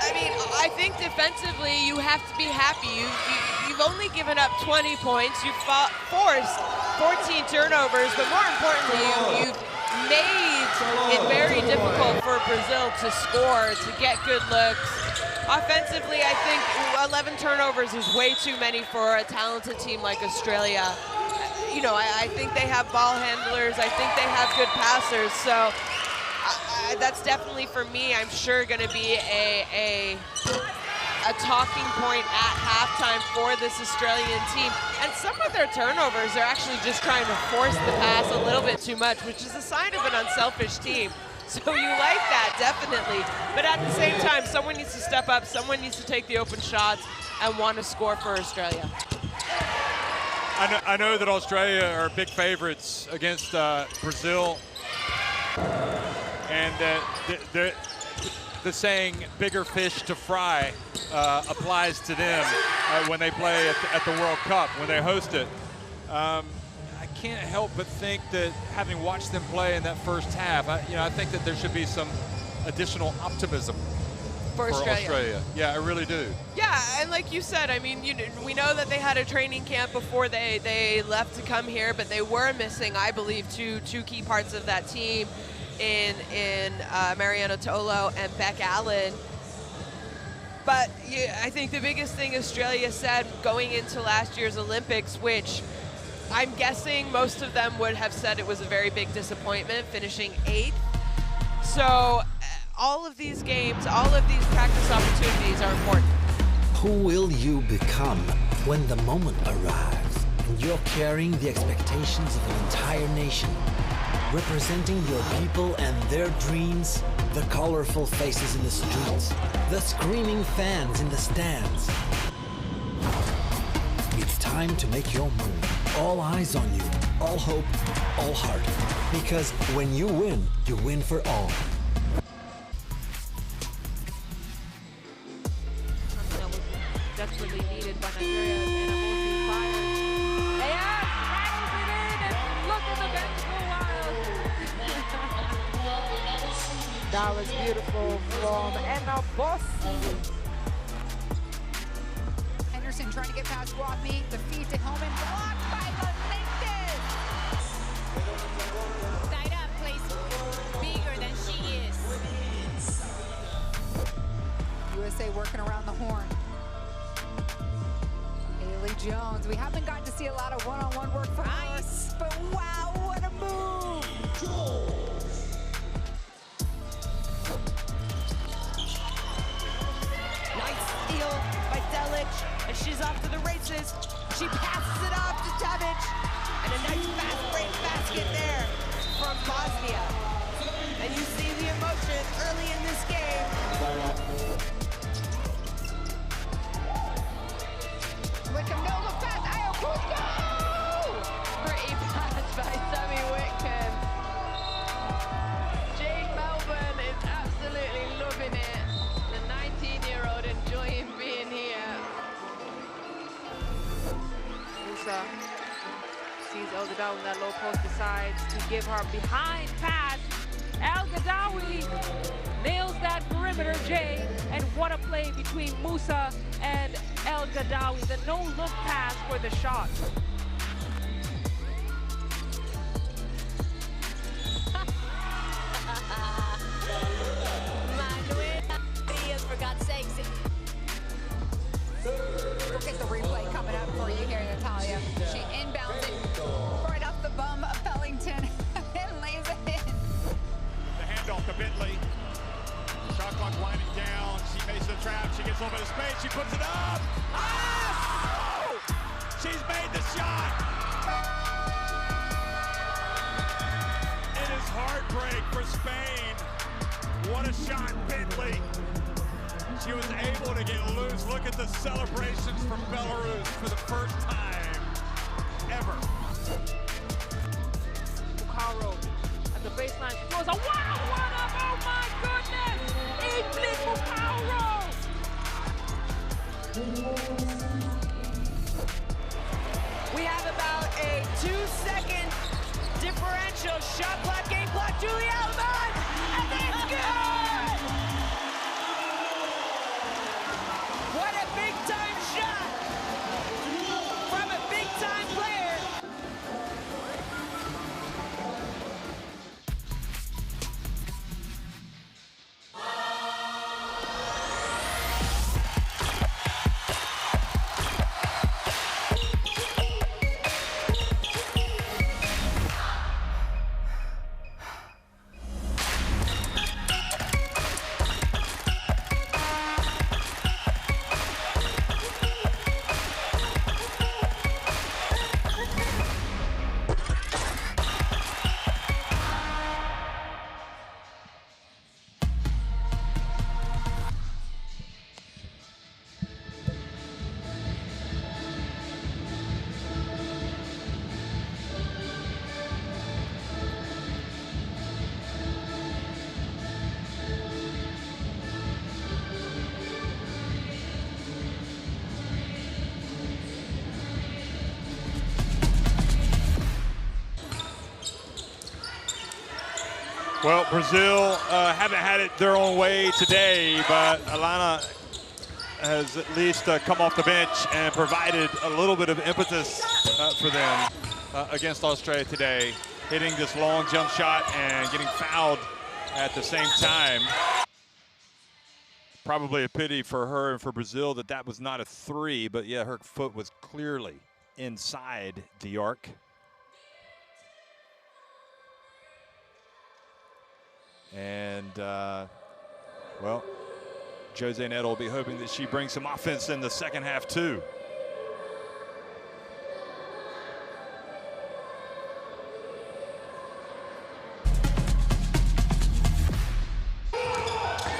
I mean, I think defensively you have to be happy. You've only given up 20 points. You've forced 14 turnovers, but more importantly, you've made it very difficult for Brazil to score, to get good looks. Offensively, I think 11 turnovers is way too many for a talented team like Australia. You know, I think they have ball handlers. I think they have good passers. So that's definitely, for me, I'm sure going to be a talking point at halftime for this Australian team. And some of their turnovers are actually just trying to force the pass a little bit too much, which is a sign of an unselfish team. So you like that, definitely. But at the same time, someone needs to step up, someone needs to take the open shots and want to score for Australia. I know that Australia are big favorites against Brazil, and the saying "bigger fish to fry" applies to them when they play at the World Cup, when they host it. I can't help but think that, having watched them play in that first half, I think that there should be some additional optimism for Australia. Yeah, I really do. Yeah, and like you said, I mean, we know that they had a training camp before they left to come here, but they were missing, I believe, two key parts of that team in Mariana Tolo and Beck Allen. But yeah, I think the biggest thing Australia said going into last year's Olympics, which I'm guessing most of them would have said it was a very big disappointment, finishing 8th. So all of these games, all of these practice opportunities are important. Who will you become when the moment arrives and you're carrying the expectations of an entire nation, representing your people and their dreams, the colorful faces in the streets, the screaming fans in the stands? It's time to make your move. All eyes on you, all hope, all heart. Because when you win for all. Desperately needed by Nigeria and a Qualifiers. They rattles it in, and look at the bench go wild. That was beautiful from Emma Boss. Henderson trying to get past Rodney, the feed to Hellman, blocked by Melendez. Zaida plays bigger than she is. USA working around the horn. Haley Jones, we haven't gotten to see a lot of one-on-one work from her, but wow, what a move! Nice steal by Delic, and she's off to the races. She passes it off to Tavic, and a nice fast break basket there from Bosnia. And you see the emotion early in this game. Wickham, no look pass, Ayacucho! Pretty pass by Sammy Whitcomb. Jade Melbourne is absolutely loving it. The 19-year-old enjoying being here. Musa sees El Gadawi in that low post, decides to give her behind pass. El Gadawi nails that perimeter, Jade, and What a play between Musa and El Gadawi. The no-look pass for the shot. For God's sakes. Look at the replay coming up for you here, Natalia. She inbounds it right off the bum of Pellington and lays it in. The handoff to Bentley. Shot clock winding down. She makes the trap. She gets a little bit of space. She puts it up. Oh! She's made the shot. It is heartbreak for Spain. What a shot, Bentley. She was able to get loose. Look at the celebrations from Belarus for the first time ever. Bucaro at the baseline. She throws a wow, what up? Oh my goodness! Evelyn Bucaro! We have about a 2-second differential. Shot clock, game clock, Julie Alban, and it's good! What a big-time shot from a big-time player. Well, Brazil haven't had it their own way today, but Alana has at least come off the bench and provided a little bit of impetus for them against Australia today, hitting this long jump shot and getting fouled at the same time. Probably a pity for her and for Brazil that that was not a three, but yeah, her foot was clearly inside the arc. And, well, Jose Neto will be hoping that she brings some offense in the second half, too.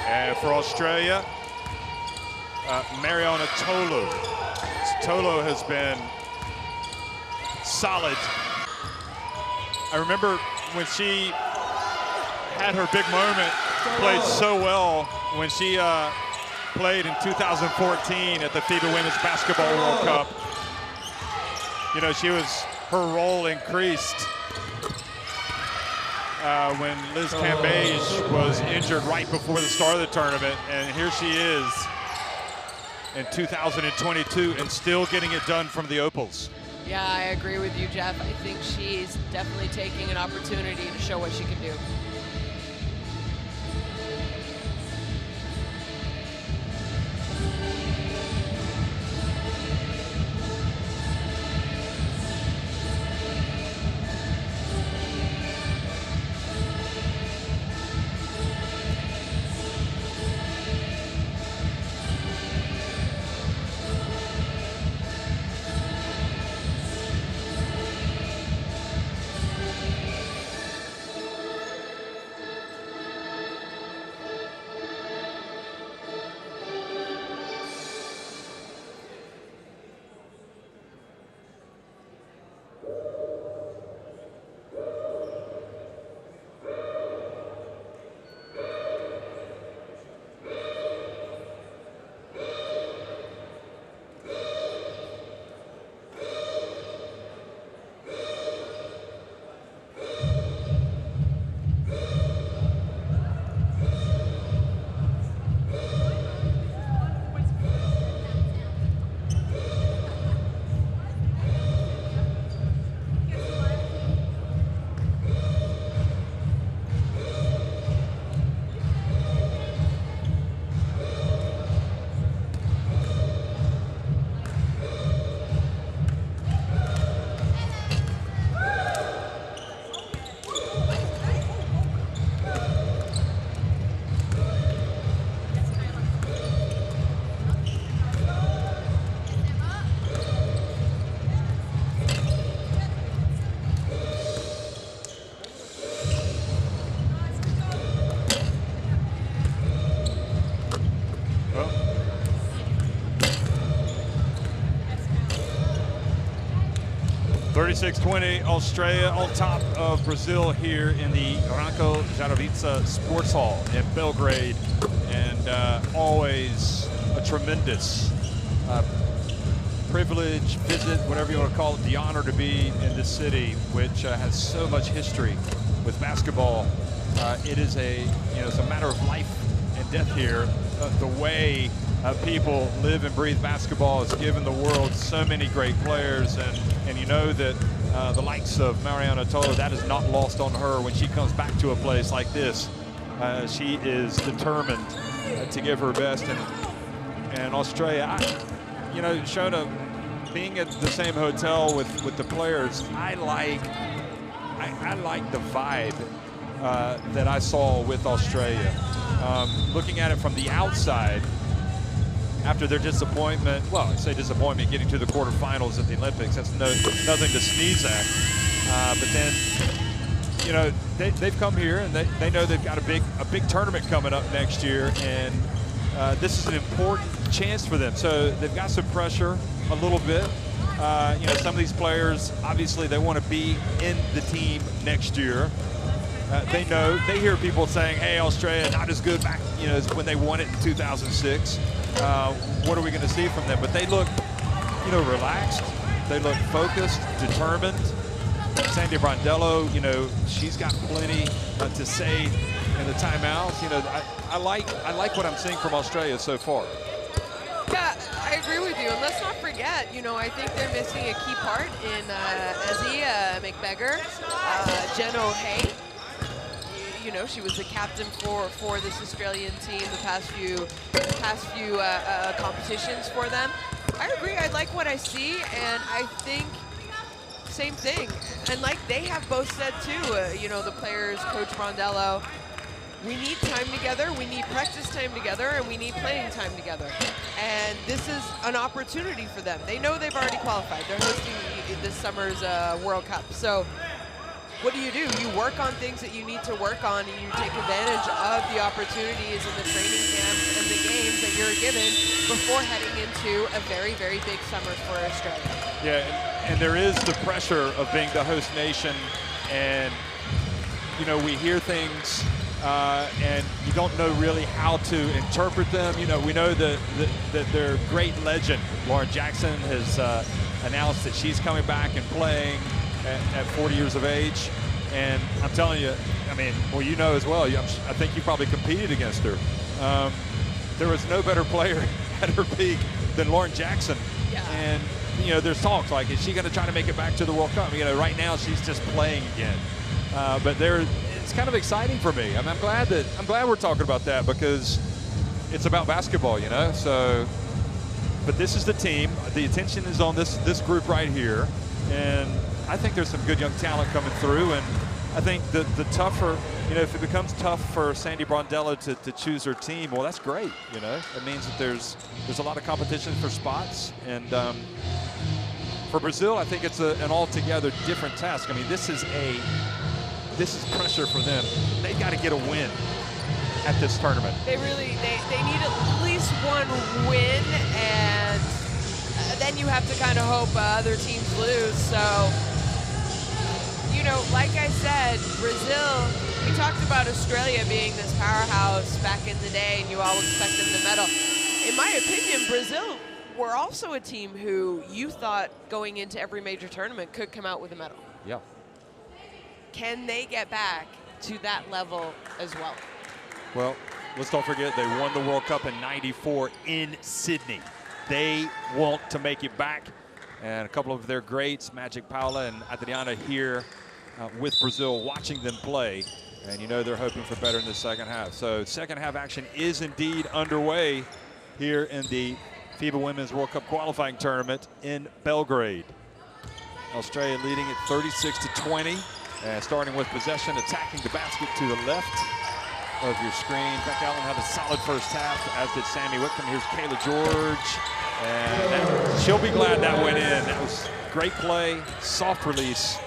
And for Australia, Mariana Tolu. Tolu has been solid. I remember when she had her big moment, played so well when she played in 2014 at the FIBA Women's Basketball World Cup. You know, her role increased when Liz Cambage was injured right before the start of the tournament, and here she is in 2022 and still getting it done from the Opals. Yeah, I agree with you, Jeff. I think she's definitely taking an opportunity to show what she can do. 36-20, Australia on top of Brazil here in the Ranko Jarovica Sports Hall in Belgrade. And always a tremendous privilege, visit, whatever you want to call it, the honor to be in this city, which has so much history with basketball. It is it's a matter of life and death here. The way people live and breathe basketball has given the world so many great players, and you know that the likes of Mariana Tola, that is not lost on her when she comes back to a place like this. She is determined to give her best, and Australia, Shona, being at the same hotel with the players, I like the vibe that I saw with Australia. Looking at it from the outside, after their disappointment, well, I say disappointment getting to the quarterfinals at the Olympics, that's nothing to sneeze at. But then, they've come here and they know they've got a big tournament coming up next year, and this is an important chance for them. So they've got some pressure a little bit. Some of these players, obviously, they want to be in the team next year. They hear people saying, hey, Australia, not as good back, as when they won it in 2006. What are we going to see from them? But they look, relaxed. They look focused, determined. Sandy Brondello, she's got plenty to say in the timeouts. I like what I'm seeing from Australia so far. Yeah, I agree with you. And let's not forget, I think they're missing a key part in Ezzy McBeggar, Jen O'Hay. She was the captain for this Australian team the past few competitions for them. I agree. I like what I see, and I think same thing. And like they have both said too, the players, Coach Brondello, we need time together, we need practice time together, and we need playing time together. And this is an opportunity for them. They know they've already qualified. They're hosting this summer's World Cup. So what do? You work on things that you need to work on, and you take advantage of the opportunities and the training camps and the games that you're given before heading into a very, very big summer for Australia. Yeah, and there is the pressure of being the host nation, and we hear things and you don't know really how to interpret them. We know that their great legend, Lauren Jackson, has announced that she's coming back and playing at 40 years of age. And I'm telling you, as well, I think you probably competed against her. There was no better player at her peak than Lauren Jackson. Yeah. And, there's talks like, is she going to try to make it back to the World Cup? Right now she's just playing again. But it's kind of exciting for me. I'm glad we're talking about that, because it's about basketball, So, but this is the team. The attention is on this group right here, and I think there's some good young talent coming through. And I think the tougher, if it becomes tough for Sandy Brondello to choose her team, well, that's great. It means that there's a lot of competition for spots. And for Brazil, I think it's an altogether different task. This is pressure for them. They got to get a win at this tournament. They need at least one win, and then you have to kind of hope other teams lose. So, like I said, Brazil, we talked about Australia being this powerhouse back in the day, and you all expect them to medal. In my opinion, Brazil were also a team who you thought going into every major tournament could come out with a medal. Yeah. Can they get back to that level as well? Well, let's don't forget they won the World Cup in '94 in Sydney. They want to make it back. And a couple of their greats, Magic Paula and Adriana, here with Brazil, watching them play. And they're hoping for better in the second half. So second half action is indeed underway here in the FIBA Women's World Cup qualifying tournament in Belgrade. Australia leading at 36-20. And starting with possession, attacking the basket to the left of your screen. Beck Allen had a solid first half, as did Sammy Whitcomb. Here's Kayla George. And she'll be glad that went in. That was great play, soft release.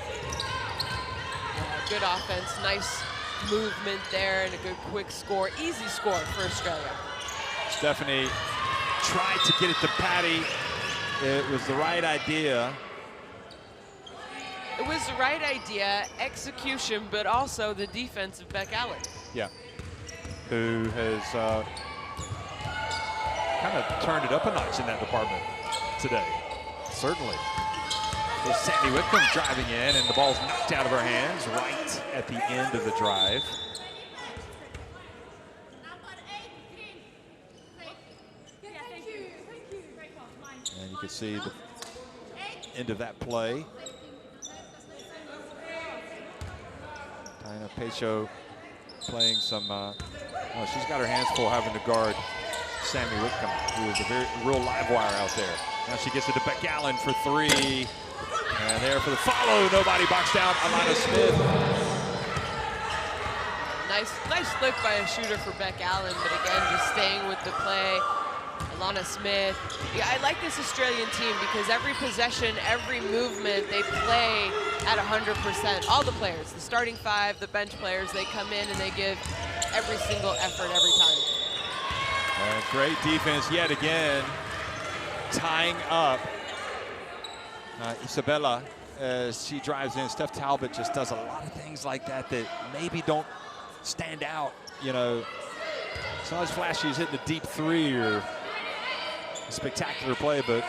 Good offense, nice movement there, and a good quick score. Easy score for Australia. Stephanie tried to get it to Patty. It was the right idea. It was the right idea, execution, but also the defense of Beck Allen. Yeah, who has kind of turned it up a notch in that department today. Certainly. There's Sammy Whitcomb driving in, and the ball's knocked out of her hands right at the end of the drive. And you can see the end of that play. Diana Pecho playing some, she's got her hands full having to guard Sammy Whitcomb, who is a real live wire out there. Now she gets it to Beck Allen for three. And there for the follow, nobody boxed out, Alana Smith. Nice look by a shooter for Beck Allen, but again, just staying with the play. Alana Smith. Yeah, I like this Australian team because every possession, every movement, they play at 100%. All the players, the starting five, the bench players, they come in and they give every single effort every time. Great defense yet again, tying up Isabella as she drives in. Steph Talbot just does a lot of things like that that maybe don't stand out. You know, it's not as flashy as hitting a deep three or a spectacular play, but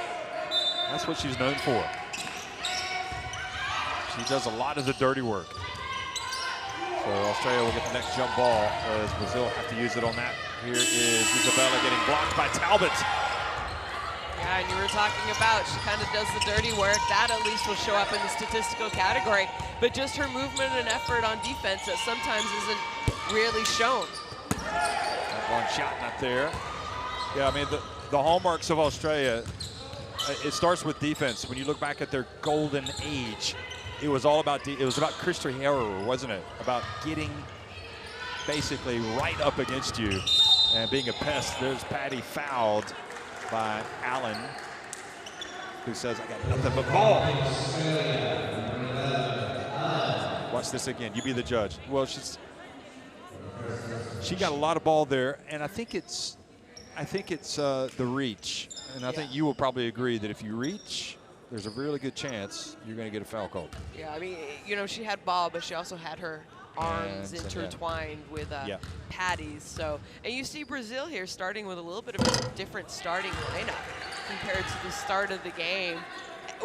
that's what she's known for. She does a lot of the dirty work. So Australia will get the next jump ball as Brazil have to use it on that. Here is Isabella getting blocked by Talbot. Yeah, and you were talking about she kind of does the dirty work. That at least will show up in the statistical category. But just her movement and effort on defense that sometimes isn't really shown. That one shot not there. Yeah, I mean, the hallmarks of Australia, it starts with defense. When you look back at their golden age, it was all about, it was about Krista Herrer, wasn't it? About getting basically right up against you and being a pest. There's Patty fouled by Allen, who says, I got nothing but ball. Watch this again, you be the judge. Well, she got a lot of ball there, and I think it's the reach. And I think you will probably agree that if you reach, there's a really good chance you're going to get a foul called. Yeah, I mean, you know, she had ball, but she also had her arms intertwined with Patty's. So, and you see Brazil here starting with a little bit of a different starting lineup compared to the start of the game,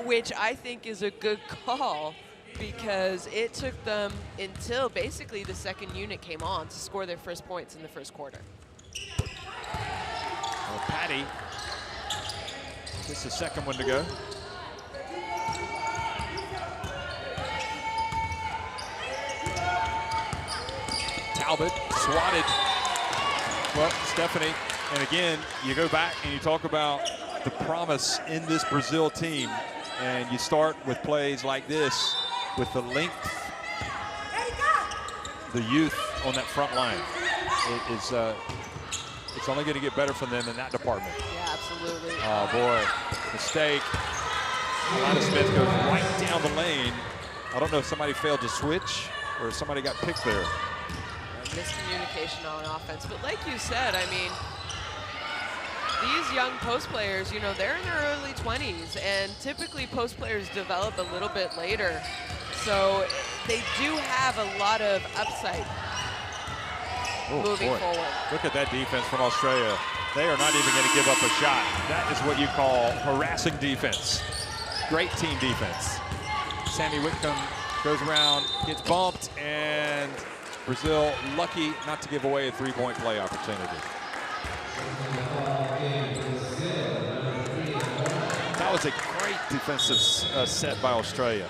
which I think is a good call because it took them until basically the second unit came on to score their first points in the first quarter. Well, Patty gets the second one to go. Talbot swatted. Well, Stephanie, and again, you go back and you talk about the promise in this Brazil team, and you start with plays like this with the length, the youth on that front line. It is, it's only going to get better for them in that department. Yeah, absolutely. Oh boy, mistake. Alana Smith goes right down the lane. I don't know if somebody failed to switch or if somebody got picked there. Miscommunication on offense, but like you said, I mean, these young post players, you know, they're in their early 20s, and typically post players develop a little bit later, so they do have a lot of upside moving forward. Look at that defense from Australia. They are not even going to give up a shot. That is what you call harassing defense. Great team defense. Sammy Whitcomb goes around, gets bumped, and Brazil lucky not to give away a three-point play opportunity. That was a great defensive set by Australia.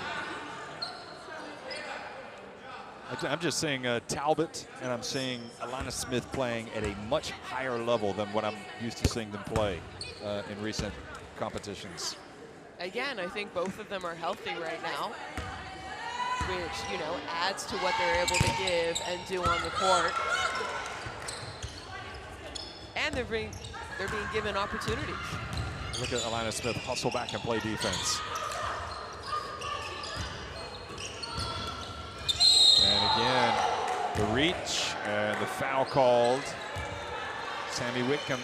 I'm just seeing Talbot, and I'm seeing Alana Smith playing at a much higher level than what I'm used to seeing them play in recent competitions. Again, I think both of them are healthy right now, which, you know, adds to what they're able to give and do on the court. And they're being given opportunities. Look at Alana Smith hustle back and play defense. And again, the reach and the foul called. Sammy Whitcomb.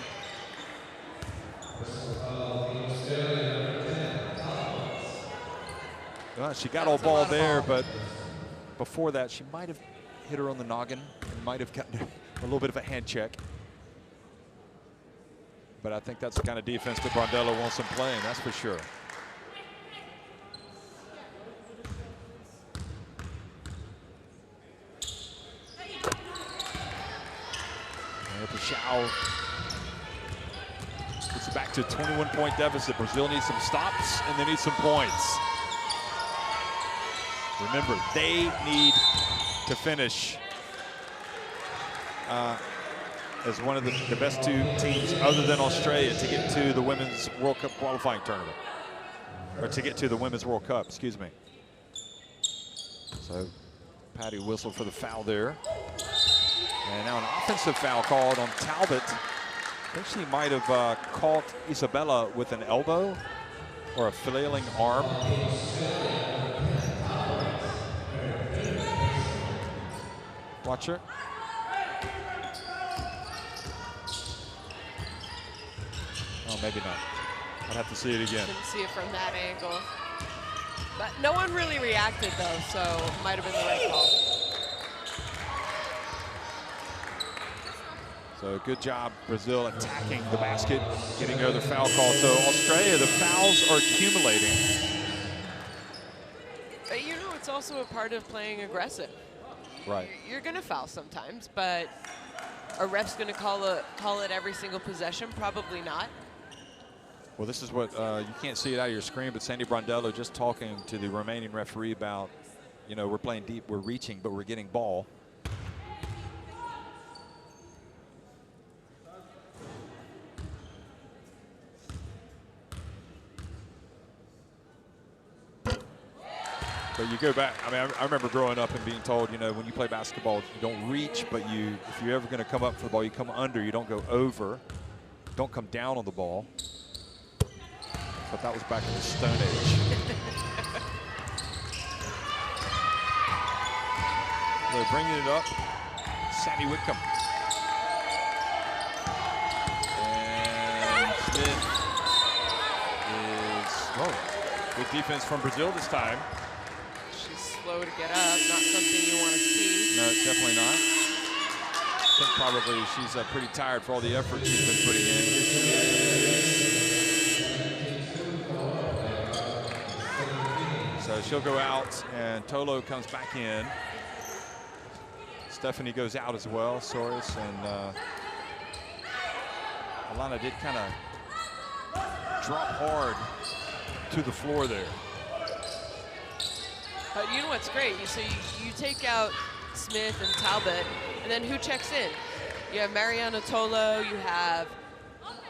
Well, she got all ball there, but before that, she might have hit her on the noggin and might have gotten a little bit of a hand check. But I think that's the kind of defense that Brondello wants them playing, that's for sure. Pashao puts it back to a 21-point deficit. Brazil needs some stops and they need some points. Remember, they need to finish as one of the best two teams other than Australia to get to the Women's World Cup qualifying tournament. Or to get to the Women's World Cup, excuse me. So, Patty whistled for the foul there. And now an offensive foul called on Talbot. I think she might have caught Isabella with an elbow or a flailing arm. Watch her. Oh, maybe not. I'd have to see it again. Didn't see it from that angle. But no one really reacted though, so it might have been the right call. So good job, Brazil attacking the basket, getting another foul call. So Australia, the fouls are accumulating. But you know, it's also a part of playing aggressive. Right. You're gonna foul sometimes, but a ref's gonna call it every single possession? Probably not. Well, this is what, you can't see it out of your screen, but Sandy Brondello just talking to the remaining referee about, you know, we're playing deep, we're reaching, but we're getting ball. But you go back, I mean, I remember growing up and being told, you know, when you play basketball, you don't reach, but if you're ever going to come up for the ball, you come under, you don't go over, don't come down on the ball. But that was back in the Stone Age. They're bringing it up, Sandy Whitcomb. And Smith is, good defense from Brazil this time. Slow to get up, not something you want to see. No, definitely not. I think probably she's pretty tired for all the effort she's been putting in. So she'll go out, and Tolo comes back in. Stephanie goes out as well, Soros, and Alana did kind of drop hard to the floor there. But you know what's great? You take out Smith and Talbot, and then who checks in? You have Mariano Tolo, you have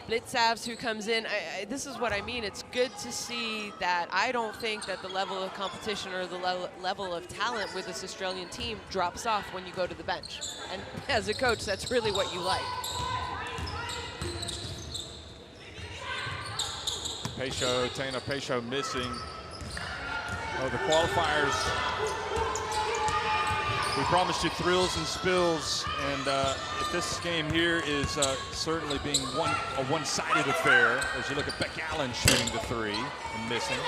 Blitzavs who comes in. This is what I mean. It's good to see that I don't think that the level of competition or the level of talent with this Australian team drops off when you go to the bench. And as a coach, that's really what you like. Peixo, Tana Peixo missing. Oh, the qualifiers. We promised you thrills and spills, and if this game here is certainly being a one-sided affair, as you look at Beck Allen shooting the three and missing.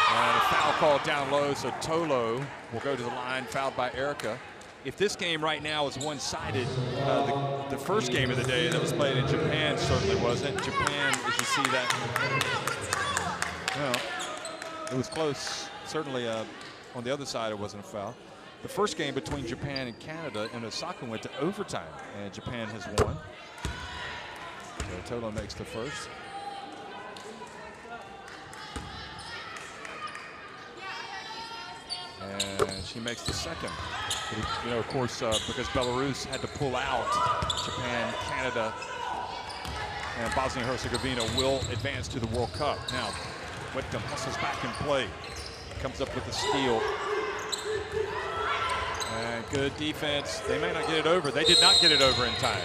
And a foul called down low, so Tolo will go to the line, fouled by Erica. If this game right now is one-sided, the first game of the day that was played in Japan certainly wasn't. Japan, as you see that, well, it was close. Certainly on the other side, it wasn't a foul. The first game between Japan and Canada in Osaka went to overtime, and Japan has won. So Tolo makes the first. And she makes the second. You know, of course, because Belarus had to pull out, Japan, Canada, and Bosnia-Herzegovina will advance to the World Cup. Now, Whitcomb hustles back in play. Comes up with a steal. And good defense. They may not get it over. They did not get it over in time.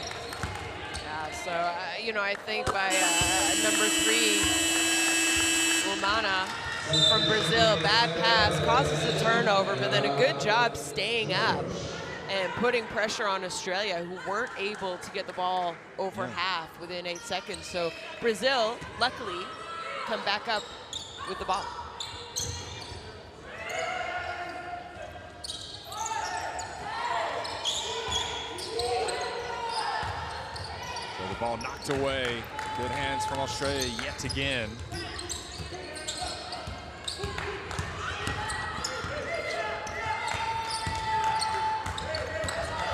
Yeah, so, you know, I think by number 3, Umana from Brazil, bad pass, causes a turnover, but then a good job staying up and putting pressure on Australia, who weren't able to get the ball over half within 8 seconds. So Brazil, luckily, come back up with the ball. The ball knocked away. Good hands from Australia yet again.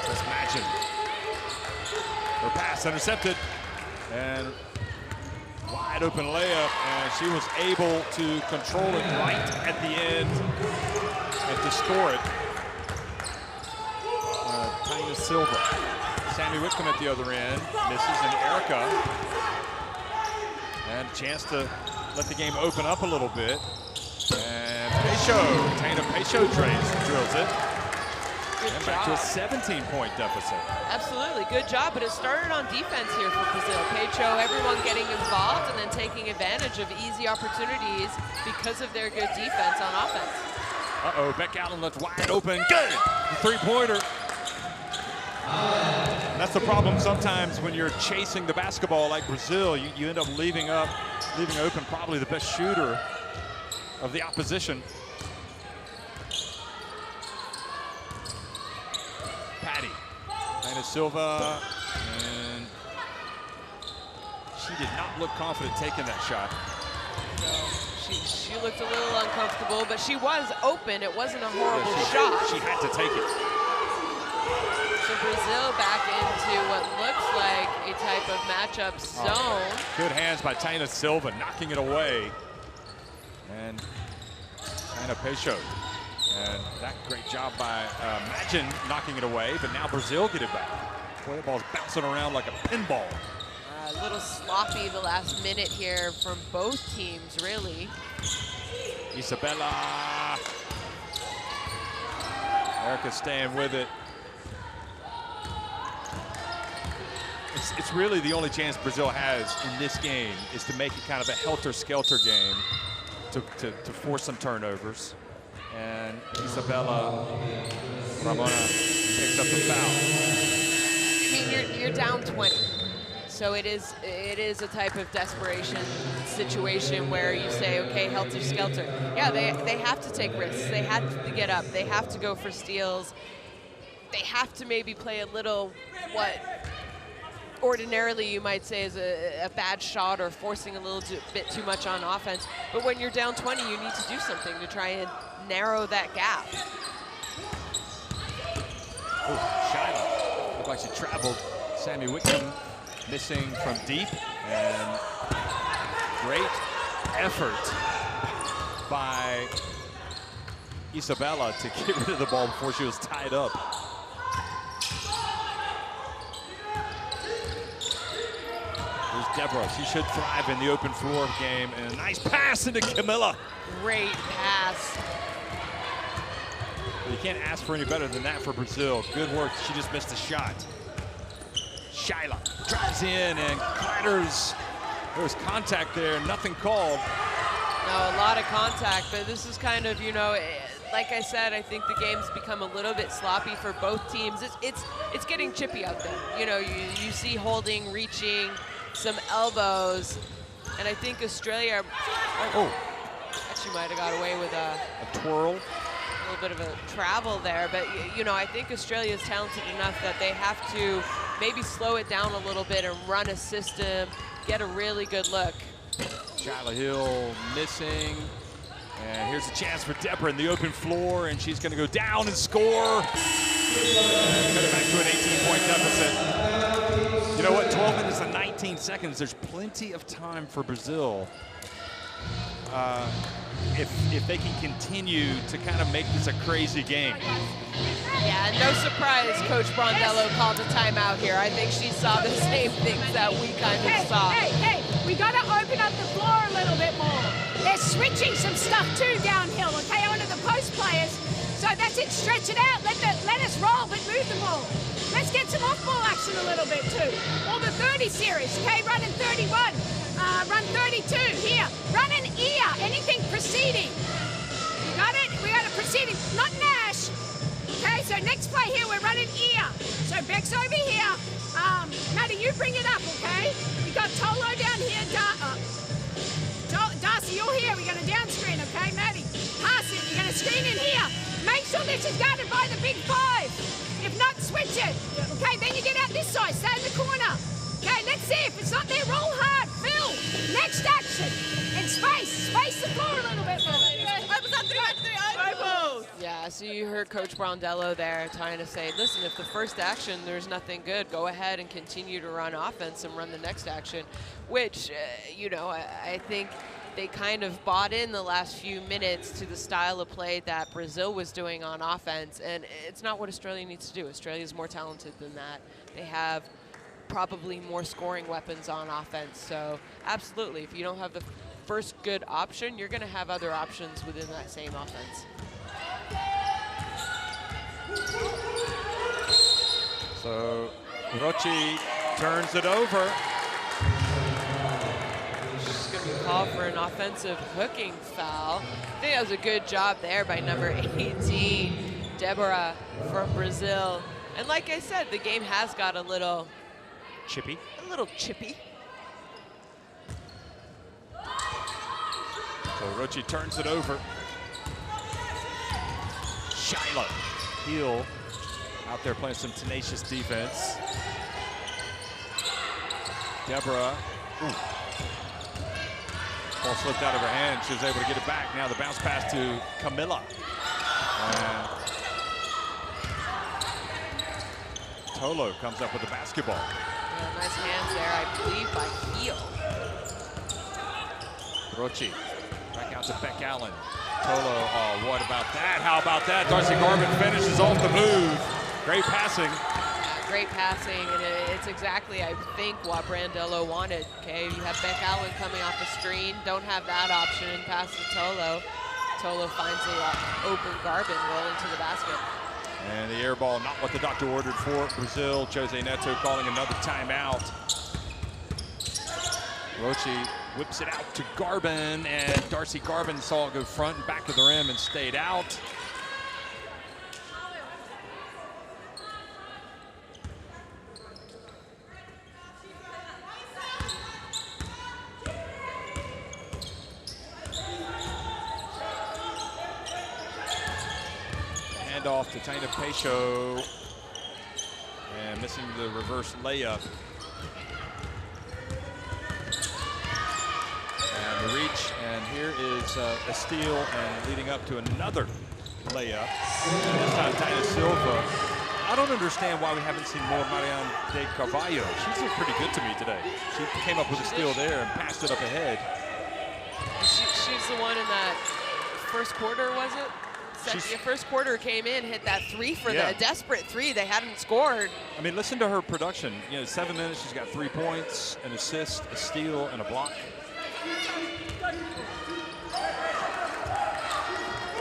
Just imagine. Her pass intercepted. And wide open layup. And she was able to control it right at the end and to score it. Tina Silva. Sammy Whitcomb at the other end. Misses, and Erica. And a chance to let the game open up a little bit. And Tina Peixo drills it. And back to a 17-point deficit. Absolutely, good job, but it started on defense here for Brazil. Peixo, everyone getting involved and then taking advantage of easy opportunities because of their good defense on offense. Uh-oh, Beck Allen left wide open. Good! The three-pointer. That's the problem sometimes when you're chasing the basketball like Brazil. You end up leaving open probably the best shooter of the opposition. Patty. Tina Silva. And she did not look confident taking that shot. No, she looked a little uncomfortable, but she was open. It wasn't a horrible shot. She had to take it. So Brazil back into what looks like a type of matchup zone. Good hands by Tina Silva, knocking it away. And Tina Peixo. And that great job by Magin knocking it away, but now Brazil get it back. Boy, the ball's bouncing around like a pinball. A little sloppy the last minute here from both teams, really. Isabella. Erica staying with it. It's really the only chance Brazil has in this game is to make it kind of a helter-skelter game to force some turnovers. And Isabella Ramona picks up the foul. I mean, you're down 20. So it is a type of desperation situation where you say, okay, helter-skelter. Yeah, they have to take risks. They have to get up. They have to go for steals. They have to maybe play a little what ordinarily you might say is a bad shot or forcing a little bit too much on offense. But when you're down 20, you need to do something to try and narrow that gap. Oh, Shyla. Looked like she traveled. Sammy Whitcomb missing from deep. And great effort by Isabella to get rid of the ball before she was tied up. Here's Deborah. She should thrive in the open floor game. And a nice pass into Camilla. Great pass. You can't ask for any better than that for Brazil. Good work. She just missed a shot. Shyla drives in and clatters. There was contact there. Nothing called. No, a lot of contact. But this is kind of, you know, like I said, I think the game's become a little bit sloppy for both teams. It's getting chippy out there. You know, you see holding, reaching, some elbows, and I think Australia actually might have got away with a twirl. A little bit of a travel there, but you know, I think Australia is talented enough that they have to maybe slow it down a little bit and run a system, get a really good look. Shyla Hill missing. And here's a chance for Deborah in the open floor, and she's going to go down and score. And cut it back to an 18-point deficit. You know what, 12 minutes and 19 seconds. There's plenty of time for Brazil. If they can continue to kind of make this a crazy game. Yeah, no surprise Coach Brondello called a timeout here. I think she saw the same things that we kind of saw. Hey, we got to open up the floor a little bit more. They're switching some stuff too downhill, okay, onto the post players. So that's it, stretch it out, let us roll, but move the ball. Let's get some off-ball action a little bit too. Or the 30 series, okay, running 31, run 32, here. Run an ear, anything preceding. Got it? We got a preceding, not Nash. Okay, so next play here, we're running ear. So Beck's over here. Maddie, you bring it up, okay? We got Tolo down here, Darcy, you're here. We're gonna down screen, okay, Maddie? Pass it, you're gonna screen in here. Make sure this is guarded by the big five. If not, switch it. Okay, then you get out this side, stay in the corner. Okay, let's the floor a little bit more. Yeah, so you heard Coach Brondello there trying to say, listen, if the first action, there's nothing good, go ahead and continue to run offense and run the next action, which, you know, I think they kind of bought in the last few minutes to the style of play that Brazil was doing on offense, and it's not what Australia needs to do. Australia's more talented than that. They have probably more scoring weapons on offense, so absolutely, if you don't have the first good option, you're going to have other options within that same offense. So Rochi turns it over. She's going to call for an offensive hooking foul. I think that was a good job there by number 18, Deborah from Brazil. And like I said, the game has got a little chippy. A little chippy. So Rochi turns it over. Shiloh Heel out there playing some tenacious defense. Deborah. Ball slipped out of her hand. She was able to get it back. Now the bounce pass to Camilla. And Tolo comes up with the basketball. Yeah, nice hands there, I believe, by Heel. Rochi back out to Beck Allen. Tolo, oh, what about that? How about that? Darcy Garvin finishes off the move. Great passing. Yeah, great passing, and it's exactly, I think, what Brandello wanted. Okay, you have Beck Allen coming off the screen, don't have that option, and pass to Tolo. Tolo finds the open Garvin rolling to the basket. And the air ball, not what the doctor ordered for Brazil. Jose Neto calling another timeout. Rochi whips it out to Garvin, and Darcy Garvin saw it go front and back of the rim and stayed out. Hand off to Taina Pecho, and missing the reverse layup. And the reach, and here is a steal and leading up to another layup. And this time Taina Silva. I don't understand why we haven't seen more Mariana de Carvalho. She's been pretty good to me today. She came up with a steal there and passed it up ahead. She's the one in that first quarter, was it? First quarter came in, hit that three for the desperate three. They hadn't scored. I mean, listen to her production. You know, 7 minutes, she's got 3 points, an assist, a steal, and a block.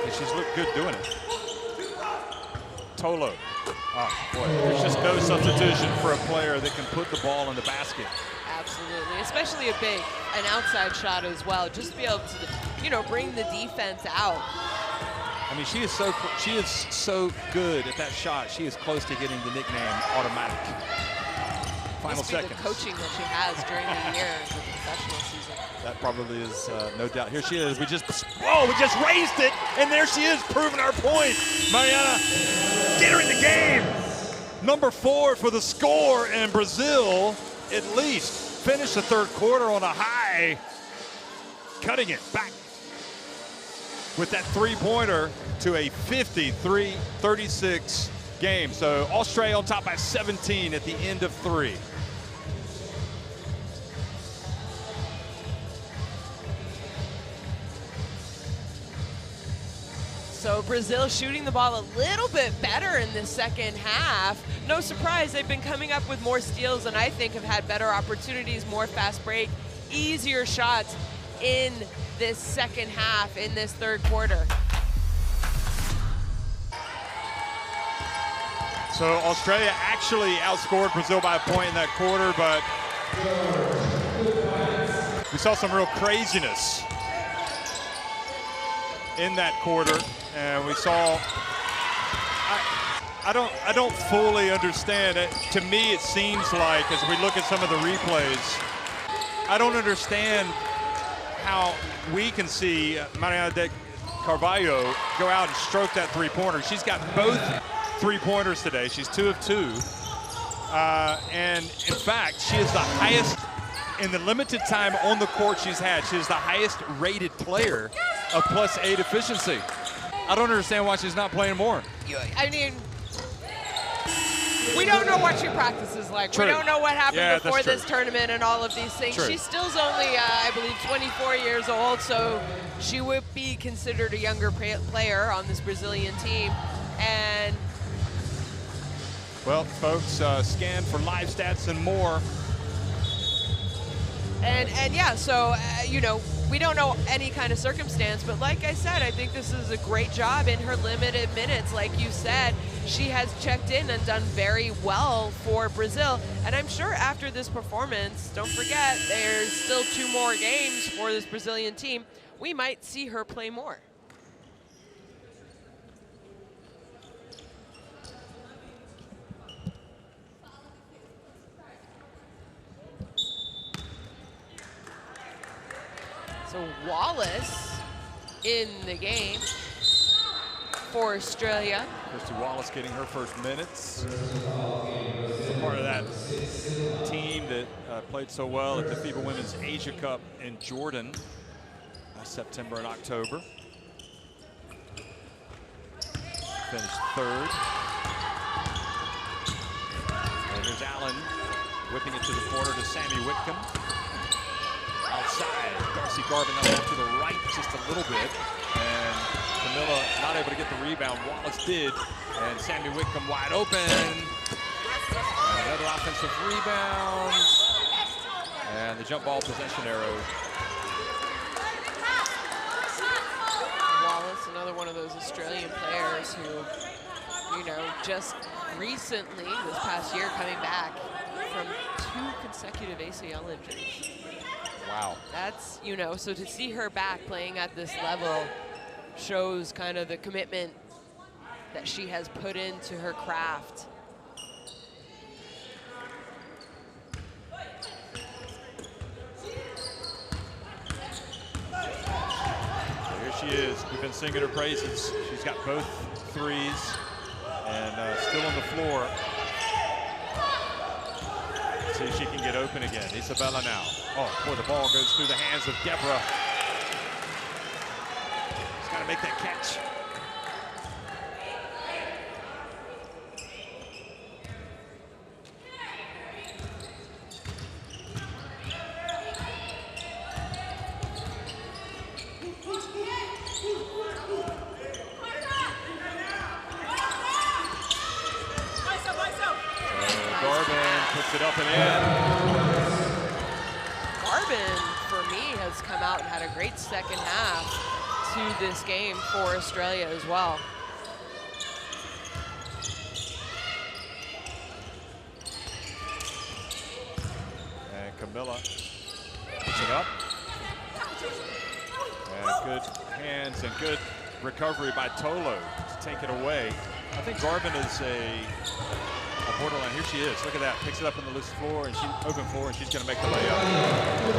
And she's looked good doing it. Tolo. Oh, boy, there's just no substitution for a player that can put the ball in the basket. Absolutely, especially an outside shot as well. Just to be able to, you know, bring the defense out. I mean, she is so good at that shot. She is close to getting the nickname automatic. Final seconds. The coaching that she has during the year, the professional season. That probably is no doubt. Here she is. We just raised it, and there she is, proving our point. Mariana, get her in the game. Number 4 for the score, and Brazil at least finished the third quarter on a high, cutting it back with that three-pointer to a 53-36 game. So Australia on top by 17 at the end of 3. So Brazil shooting the ball a little bit better in the second half. No surprise, they've been coming up with more steals and I think have had better opportunities, more fast break, easier shots in this second half, in this third quarter. So Australia actually outscored Brazil by a point in that quarter, but we saw some real craziness in that quarter, and we saw, I don't fully understand it. To me, it seems like, as we look at some of the replays, I don't understand how we can see Mariana de Carvalho go out and stroke that three-pointer. She's got both three-pointers today. She's 2 of 2. And in fact, she is the highest in the limited time on the court she's had, she's the highest rated player of +8 efficiency. I don't understand why she's not playing more. I mean, we don't know what she practices like. True. We don't know what happened before that's true. this tournament and all of these things. True. She still's only, I believe, 24 years old, so she would be considered a younger player on this Brazilian team. And well, folks, scan for live stats and more. And yeah, so, you know, we don't know any kind of circumstance, but like I said, I think this is a great job in her limited minutes. Like you said, she has checked in and done very well for Brazil. And I'm sure after this performance, don't forget, there's still 2 more games for this Brazilian team. We might see her play more. So Wallace in the game for Australia. Christy Wallace getting her first minutes. So part of that team that played so well at the FIBA Women's Asia Cup in Jordan last September and October. Finished 3rd. And there's Allen whipping it to the corner to Sammy Whitcomb. Outside, Darcy Garvin up to the right just a little bit, and Camilla not able to get the rebound. Wallace did, and Sammy Whitcomb wide open. And another offensive rebound, and the jump ball possession arrow. Wallace, another one of those Australian players who, you know, just recently, this past year, coming back from 2 consecutive ACL injuries. Wow. That's, you know, so to see her back playing at this level shows kind of the commitment that she has put into her craft. So here she is. We've been singing her praises. She's got both threes and still on the floor. See if she can get open again. Isabella now. Oh, boy, the ball goes through the hands of Deborah. She's got to make that catch. Puts it up and in. Garvin, for me, has come out and had a great second half to this game for Australia as well. And Camilla puts it up. And good hands and good recovery by Tolo to take it away. I think Garvin is a borderline. Here she is. Look at that. Picks it up on the loose floor, and she's open floor, and she's going to make the layup.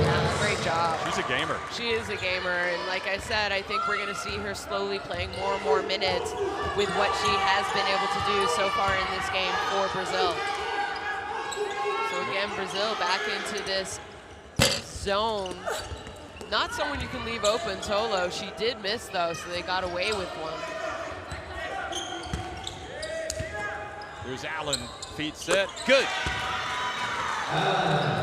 Yeah, great job. She's a gamer. She is a gamer, and like I said, I think we're going to see her slowly playing more and more minutes with what she has been able to do so far in this game for Brazil. So again, Brazil back into this zone. Not someone you can leave open, Tolo. She did miss, though, so they got away with one. There's Allen, feet set, good.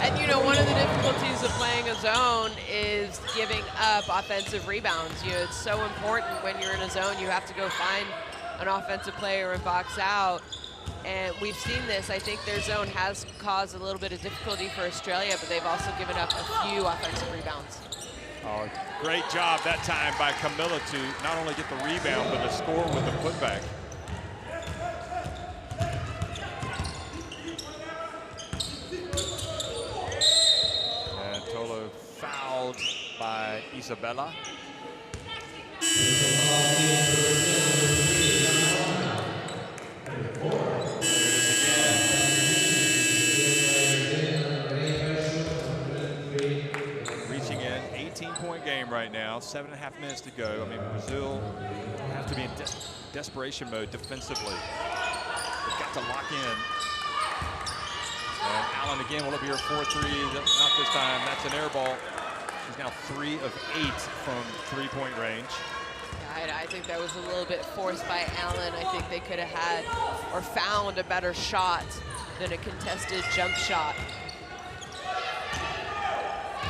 And you know, one of the difficulties of playing a zone is giving up offensive rebounds. You know, it's so important when you're in a zone, you have to go find an offensive player and box out. And we've seen this. I think their zone has caused a little bit of difficulty for Australia, but they've also given up a few offensive rebounds. Oh, great job that time by Camilla to not only get the rebound, but to score with the putback. Fouled by Isabella. Reaching in, 18-point game right now, 7.5 minutes to go. I mean, Brazil have to be in desperation mode defensively. They've got to lock in. And Allen again. Will it be her 4-3? Not this time. That's an air ball. She's now 3 of 8 from three-point range. I think that was a little bit forced by Allen. I think they could have had or found a better shot than a contested jump shot.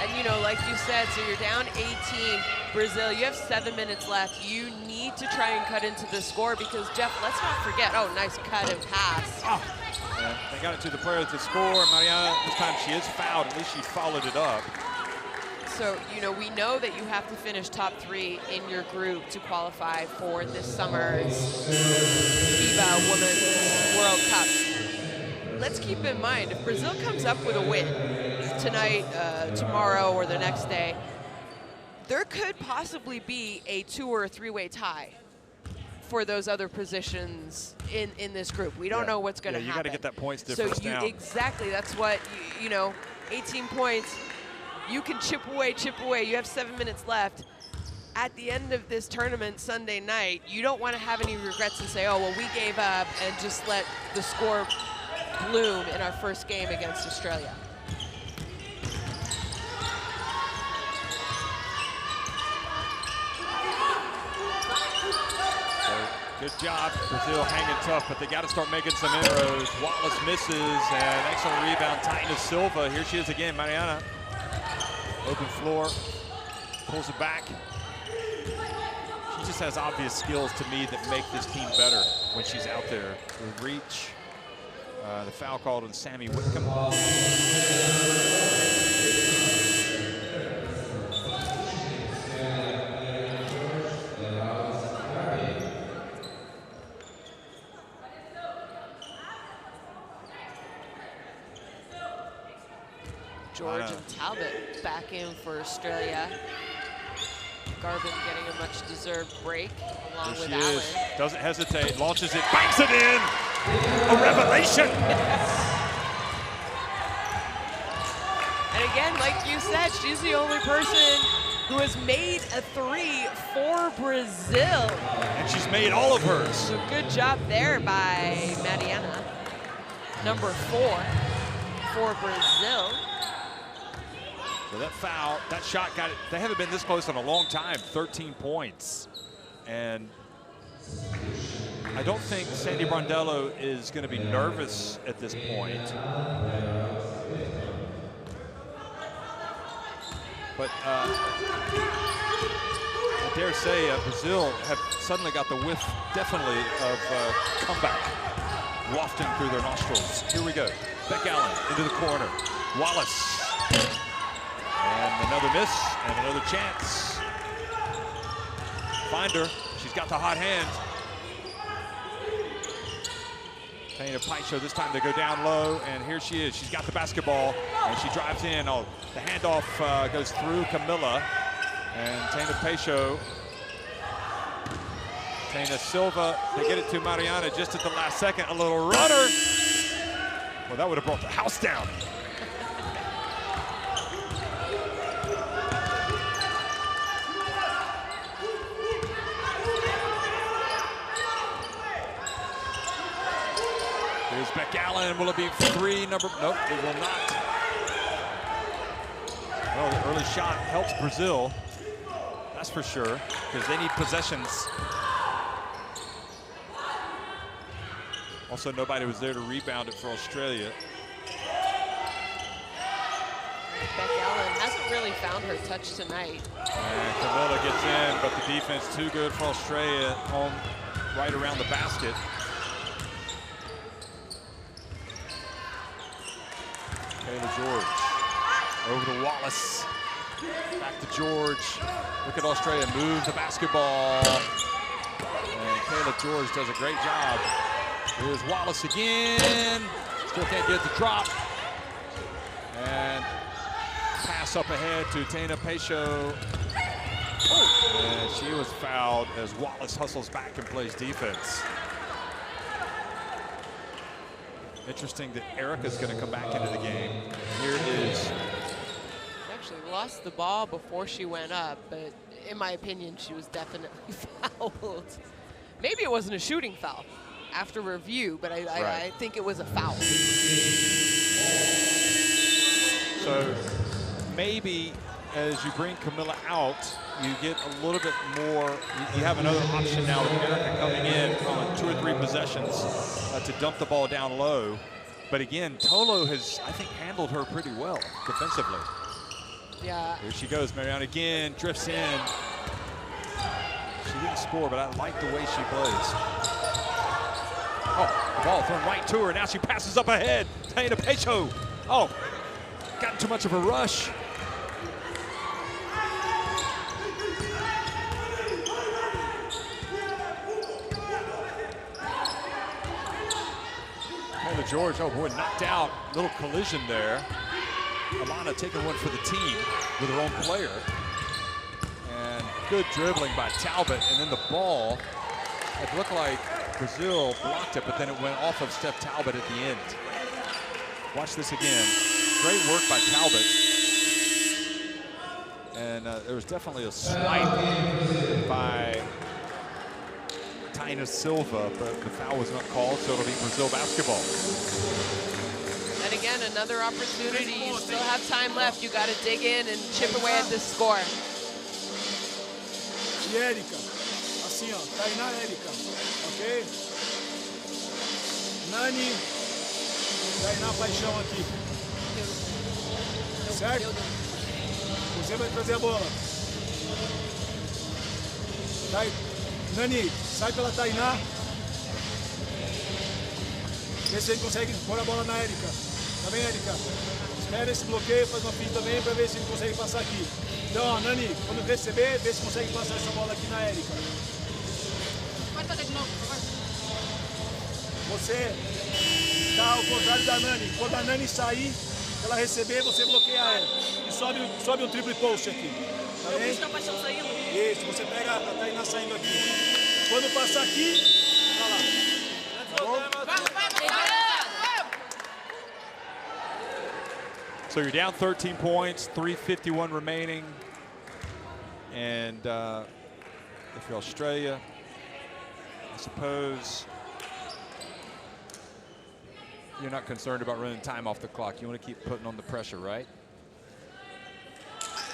And, you know, like you said, so you're down 18. Brazil, you have 7 minutes left. You need to try and cut into the score because, Jeff, let's not forget, oh, nice cut and pass. Oh. Yeah, they got it to the player to score. Mariana, this time she is fouled. At least she followed it up. So, you know, we know that you have to finish top 3 in your group to qualify for this summer's FIBA Women's World Cup. Let's keep in mind, if Brazil comes up with a win tonight, tomorrow, or the next day, there could possibly be a 2- or 3-way tie for those other positions in this group. We don't know what's going to happen. You got to get that points difference down. Exactly, that's what, you know, 18 points. You can chip away, chip away. You have 7 minutes left. At the end of this tournament Sunday night, you don't want to have any regrets and say, oh, well, we gave up and just let the score bloom in our first game against Australia. Good job, Brazil hanging tough, but they got to start making some inroads. Wallace misses, and excellent rebound, Taina Silva. Here she is again, Mariana. Open floor, pulls it back. She just has obvious skills to me that make this team better when she's out there. The reach, the foul called on Sammy Whitcomb. George and Talbot back in for Australia. Garvin getting a much-deserved break along with Allen. Doesn't hesitate, launches it, banks it in. A revelation. And again, like you said, she's the only person who has made a 3 for Brazil. And she's made all of hers. So good job there by Mariana. Number 4 for Brazil. So that foul, that shot got it. They haven't been this close in a long time, 13 points. And I don't think Sandy Brondello is going to be nervous at this point. But I dare say Brazil have suddenly got the whiff, definitely, of comeback wafting through their nostrils. Here we go. Beck Allen into the corner. Wallace. And another miss, and another chance. Find her. She's got the hot hand. Taina Paisho, this time they go down low, and here she is. She's got the basketball, and she drives in. Oh, the handoff goes through Camilla, and Taina Paisho. Taina Silva, they get it to Mariana just at the last second. A little runner. Well, that would have brought the house down. Here's Beck Allen. Will it be 3? Nope, it will not. Well, the early shot helps Brazil. That's for sure, because they need possessions. Also, nobody was there to rebound it for Australia. Beck Allen hasn't really found her touch tonight. And Camilla gets in, but the defense too good for Australia, home right around the basket. Kayla George over to Wallace. Back to George. Look at Australia move the basketball. And Kayla George does a great job. Here's Wallace again. Still can't get the drop. And pass up ahead to Taina Paisho. Oh. And she was fouled as Wallace hustles back and plays defense. Interesting that Erica's going to come back into the game. Here it is. She actually lost the ball before she went up, but in my opinion, she was definitely fouled. Maybe it wasn't a shooting foul after review, but I think it was a foul. So maybe as you bring Camilla out, you get a little bit more, you have another option now with Erica coming in on 2 or 3 possessions to dump the ball down low. But again, Tolo has, I think, handled her pretty well defensively. Yeah. Here she goes, Mariana again, drifts in. She didn't score, but I like the way she plays. Oh, the ball thrown right to her. Now she passes up ahead. Taina Pecho. Oh, got too much of a rush. Taylor George, oh boy, knocked out. Little collision there. Alana taking one for the team with her own player. And good dribbling by Talbot. And then the ball, it looked like Brazil blocked it, but then it went off of Steph Talbot at the end. Watch this again. Great work by Talbot. And there was definitely a swipe by Taina Silva, but the foul was not called, so it'll be Brazil basketball. And again, another opportunity. You still have time left. You got to dig in and chip away at this score. E Érica, assim ó, Tainá, Érica, ok? Nani, Tainá Paixão aqui. Certo? Você vai trazer a bola. Nani, sai pela Tainá. Vê se ele consegue pôr a bola na Érica. Tá bem, Érica? Espera esse bloqueio, faz uma pinta também para ver se ele consegue passar aqui. Então, ó, Nani, quando receber, vê se consegue passar essa bola aqui na Érica. Pode fazer de novo, por favor. Você tá ao contrário da Nani. Quando a Nani sair, ela receber, você bloqueia ela. E sobe um triple post aqui. Tá bem? Isso, você pega a Tainá saindo aqui. Quando passar aqui, tá lá. Tá bom? So you're down 13 points, 3:51 remaining. And if you're Australia, I suppose you're not concerned about running time off the clock. You want to keep putting on the pressure, right?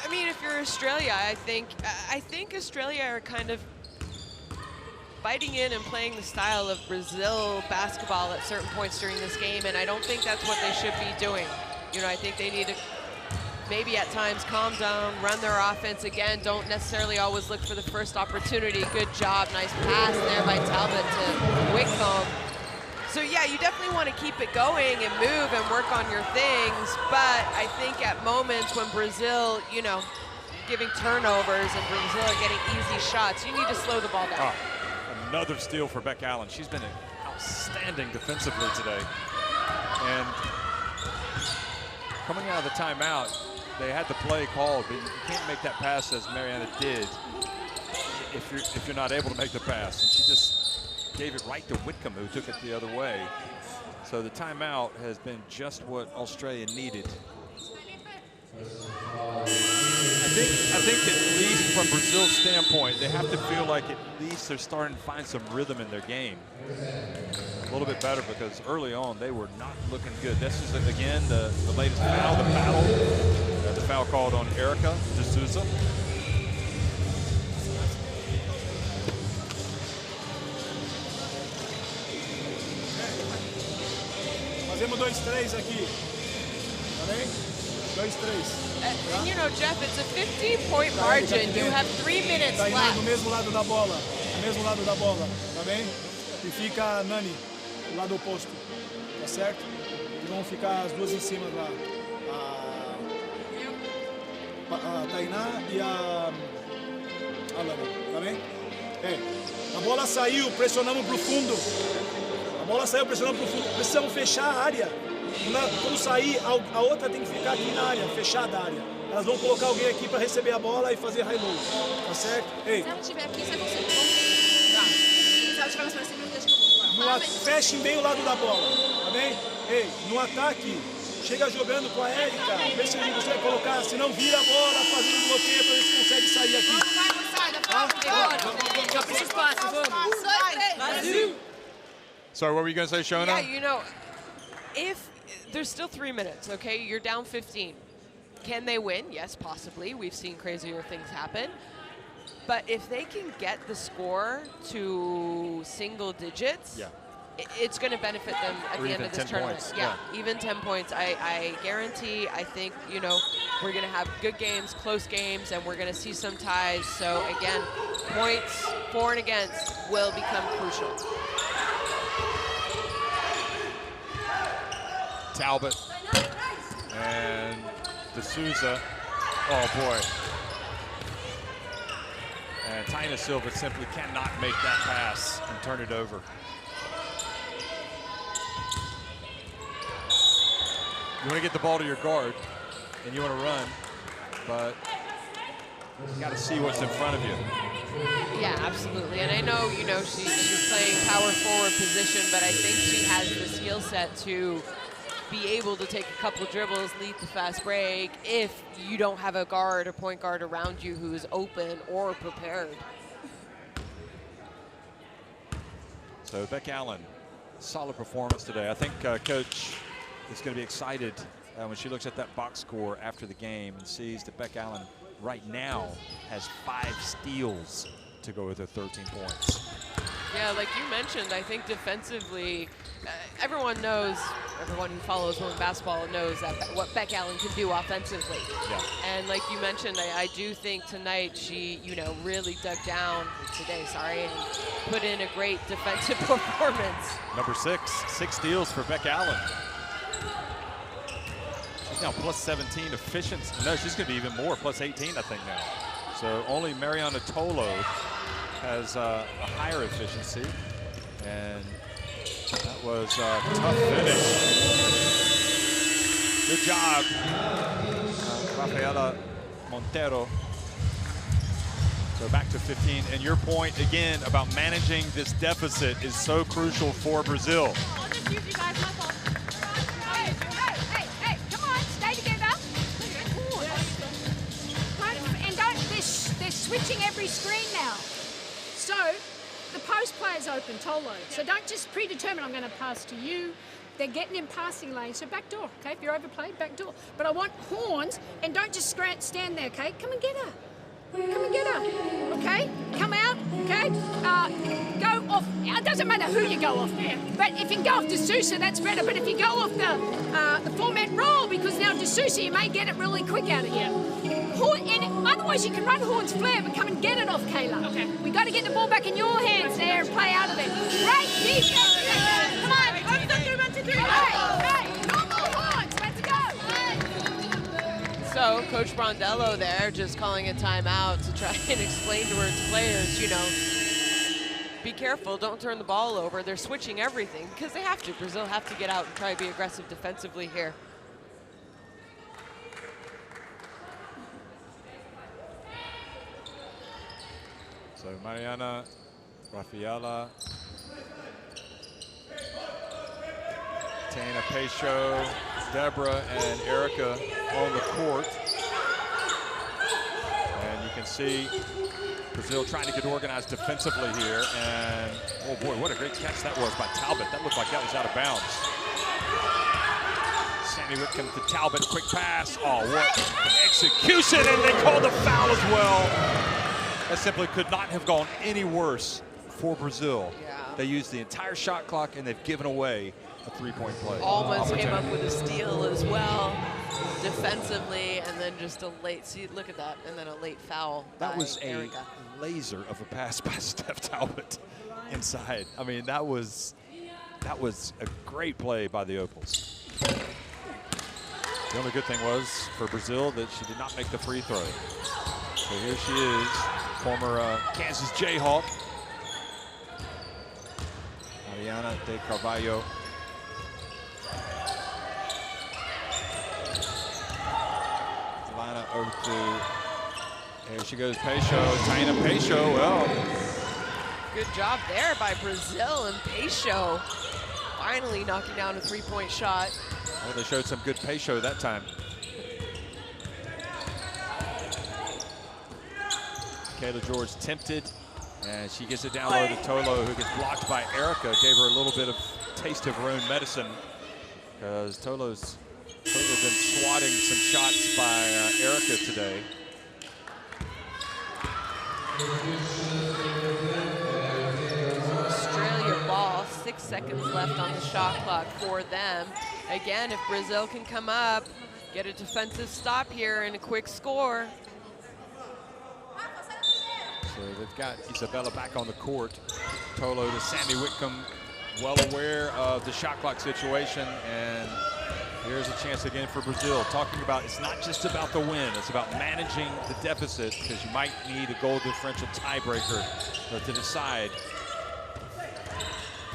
I mean, if you're Australia, I think Australia are kind of biting in and playing the style of Brazil basketball at certain points during this game, and I don't think that's what they should be doing. You know, I think they need to maybe at times calm down, run their offense again, don't necessarily always look for the first opportunity. Good job, nice pass there by Talbot to Whitcomb. So yeah, you definitely want to keep it going and move and work on your things, but I think at moments when Brazil, you know, giving turnovers and Brazil are getting easy shots, you need to slow the ball down. Oh, another steal for Beck Allen. She's been outstanding defensively today. And coming out of the timeout, they had the play called, but you can't make that pass as Mariana did if you're not able to make the pass. And she just gave it right to Whitcomb, who took it the other way. So the timeout has been just what Australia needed. I think at least from Brazil's standpoint, they have to feel like at least they're starting to find some rhythm in their game. A little bit better, because early on they were not looking good. This is again the latest foul, the battle, the foul called on Erica de Souza. Fazemos 2-3 aqui. Tá bem? 2-3. And you know, Jeff, it's a 15-point margin. You have 3 minutes left. Do mesmo lado da bola. Do mesmo lado da bola. Tá bem? E fica a Nani do lado oposto. Tá certo? E vão ficar as duas em cima lá. A Tainá e a Lana. Tá bem? É. A bola saiu, pressionamos pro fundo. A bola saiu, pressionamos pro fundo. Precisamos fechar a área. Quando sair, a outra tem que ficar aqui na área, fechada a área. Elas vão colocar alguém aqui para receber a bola e fazer high low. Tá certo? Ei. Se ela estiver aqui, você consegue. Tá. Se ela estiver mais pra cima, deixa que eu vou lá. Fechem bem o lado da bola, tá bem? Ei, no ataque, chega jogando com a Érica. Vê se a gente consegue colocar, se não vira a bola, fazendo um bloqueio para ver se consegue sair aqui. Sorry, what were you going to say, Shona? Yeah, you know, if there's still 3 minutes, okay? You're down 15. Can they win? Yes, possibly. We've seen crazier things happen. But if they can get the score to single digits, it's going to benefit them at the end of this tournament. Points. Yeah, even 10 points. I guarantee, I think, you know, we're going to have good games, close games, and we're going to see some ties. So, again, points for and against will become crucial. Talbot and D'Souza. Oh, boy. And Taina Silva simply cannot make that pass and turn it over. You want to get the ball to your guard, and you want to run, but you got to see what's in front of you. Yeah, absolutely. And I know, you know, she's playing power forward position, but I think she has the skill set to be able to take a couple dribbles, lead the fast break, if you don't have a guard or point guard around you who is open or prepared. So Beck Allen, solid performance today. I think Coach is going to be excited when she looks at that box score after the game and sees that Beck Allen right now has 5 steals to go with her 13 points. Yeah, like you mentioned, I think defensively, everyone knows, everyone who follows women's basketball knows that what Beck Allen can do offensively. Yeah. And like you mentioned, I do think tonight she, you know, really dug down and put in a great defensive performance. Number 6 steals for Beck Allen. She's now plus 17 efficiency. No, she's going to be even more, plus 18, I think now. So only Mariana Tolo has a higher efficiency, and that was a tough finish. Good job, Rafaela Montero. So back to 15, and your point again about managing this deficit is so crucial for Brazil. I'll just use you guys, my fault. Hey, come on, stay together. And they're switching every screen now. So the post player's open, Tolo. So don't just predetermine I'm going to pass to you. They're getting in passing lanes, so back door, okay? If you're overplayed, back door. But I want horns, and don't just stand there, okay? Come and get her. Come and get her, okay? Come out, okay? Go off. It doesn't matter who you go off there, but if you can go off D'Souza, that's better. But if you go off the format roll, because now D'Souza, you may get it really quick out of here. And otherwise, you can run Horn's flare, but come and get it off Kayla. Okay. We got to get the ball back in your hands there and play out of it. Great defense. Come on. Hey, no more Horns. Let's go. So Coach Brondello there just calling a timeout to try and explain to her players, you know, be careful, don't turn the ball over. They're switching everything because they have to. Brazil have to get out and try to be aggressive defensively here. So Mariana, Rafaela, Tana Peixo, Deborah, and Erica on the court. And you can see Brazil trying to get organized defensively here. And, oh boy, what a great catch that was by Talbot. That looked like that was out of bounds. Sammy Whitcomb to Talbot, quick pass. Oh, what execution, and they called a foul as well. That simply could not have gone any worse for Brazil. Yeah. They used the entire shot clock, and they've given away a three-point play. Almost came up with a steal as well, defensively, and then just a late, see, look at that, and then a late foul. That was Erica. A laser of a pass by Steph Talbot inside. I mean, that was a great play by the Opals. The only good thing was for Brazil that she did not make the free throw. So here she is, former Kansas Jayhawk, Mariana de Carvalho. Lana over to, here she goes, Peixo, Taina Peixo, well. Good job there by Brazil, and Peixo finally knocking down a three-point shot. Well, they showed some good Peixo that time. Kayla George tempted, and she gets it down low to Tolo, who gets blocked by Erica. Gave her a little bit of taste of her own medicine, because Tolo's They've been swatting some shots by Erica today. Australia ball, 6 seconds left on the shot clock for them. Again, if Brazil can come up, get a defensive stop here and a quick score. So they've got Isabella back on the court. Tolo to Sandy Whitcomb, well aware of the shot clock situation, and here's a chance again for Brazil. Talking about it's not just about the win, it's about managing the deficit, because you might need a goal differential tiebreaker to decide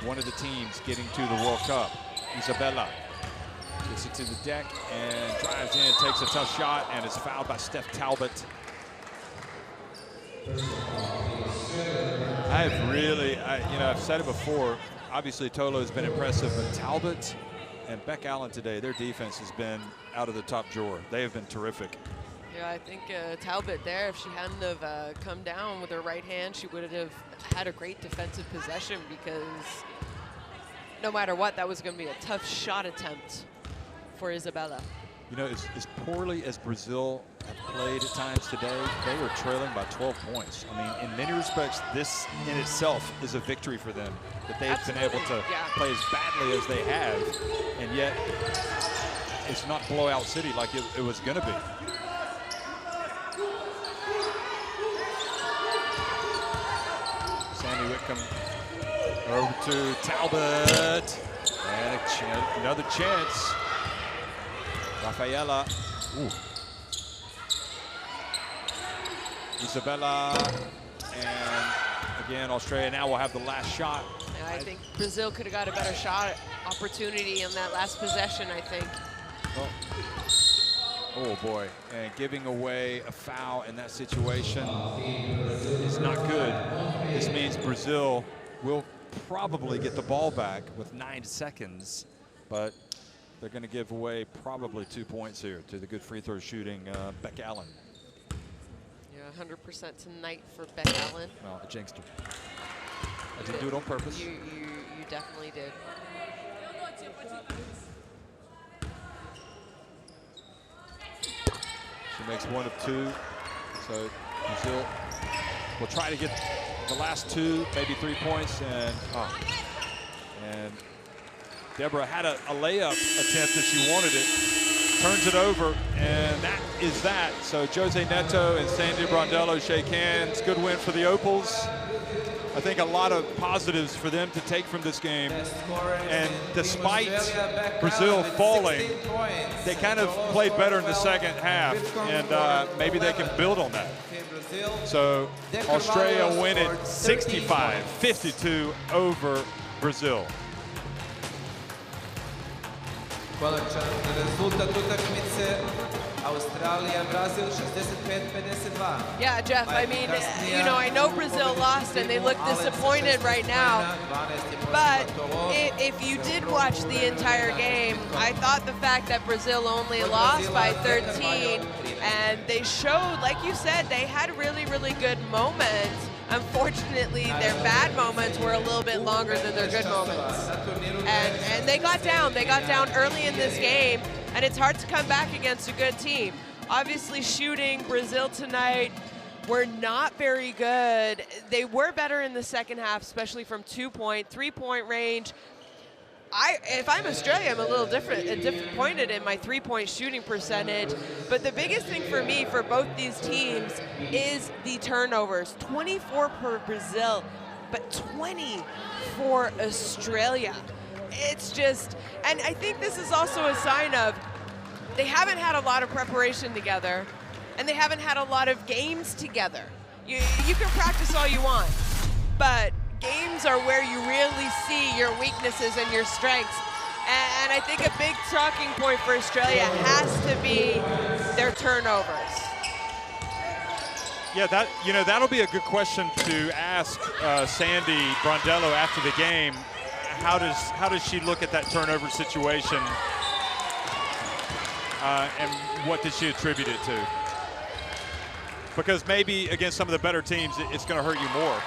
one of the teams getting to the World Cup. Isabella gets it to the deck and drives in, takes a tough shot, and is fouled by Steph Talbot. I've said it before, obviously Tolo has been impressive, but Talbot and Beck Allen today, their defense has been out of the top drawer. They have been terrific. Yeah, I think Talbot there, if she hadn't have come down with her right hand, she would have had a great defensive possession, because no matter what, that was going to be a tough shot attempt for Isabella. You know, as poorly as Brazil have played at times today, they were trailing by 12 points. I mean, in many respects, this in itself is a victory for them, that they've been able to play as badly as they have, and yet it's not blowout city like it was going to be. Sandy Whitcomb over to Talbot, and another chance. Rafaela. Ooh. Isabella, and again, Australia now will have the last shot. Yeah, I think Brazil could have got a better shot opportunity in that last possession, I think. Oh boy, and giving away a foul in that situation is not good. This means Brazil will probably get the ball back with 9 seconds, but they're going to give away probably 2 points here to the good free throw shooting Beck Allen. Yeah, 100% tonight for Beck Allen. Well, I jinxed her. I didn't do it on purpose. You definitely did. She makes 1 of 2. So Brazil will try to get the last 2, maybe 3 points, and Deborah had a layup attempt if she wanted it, turns it over, and that is that. So Jose Neto and Sandy Brondello shake hands. Good win for the Opals. I think a lot of positives for them to take from this game. And despite Brazil falling, they kind of played better in the second half, and maybe they can build on that. So Australia win it 65-52 over Brazil. Konačan rezultat utakmice Australija-Brazil 65-52. Yeah, Jeff, I mean, you know, I know Brazil lost and they look disappointed right now, but if you did watch the entire game, I thought the fact that Brazil only lost by 13, and they showed, like you said, they had really, really good moments. Unfortunately, their bad moments were a little bit longer than their good moments. And they got down. They got down early in this game, and it's hard to come back against a good team. Obviously, shooting Brazil tonight were not very good. They were better in the second half, especially from 2-point, 3-point range. If I'm Australia, I'm a little disappointed in my 3-point shooting percentage. But the biggest thing for me for both these teams is the turnovers. 24 for Brazil, but 20 for Australia. It's just, and I think this is also a sign of they haven't had a lot of preparation together, and they haven't had a lot of games together. You can practice all you want, but games are where you really see your weaknesses and your strengths. And I think a big talking point for Australia has to be their turnovers. Yeah, that'll be a good question to ask Sandy Brondello after the game. How does she look at that turnover situation, and what does she attribute it to? Because maybe against some of the better teams, it's going to hurt you more.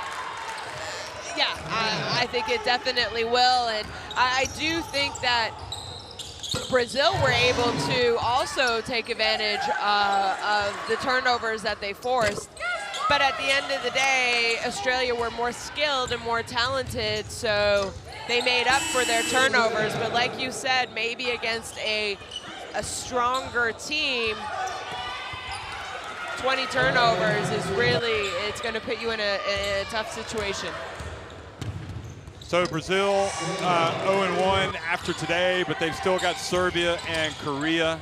Yeah, I think it definitely will, and I do think that Brazil were able to also take advantage of the turnovers that they forced. But at the end of the day, Australia were more skilled and more talented, so they made up for their turnovers. But like you said, maybe against a stronger team, 20 turnovers is really, it's going to put you in a tough situation. So Brazil 0-1 after today, but they've still got Serbia and Korea.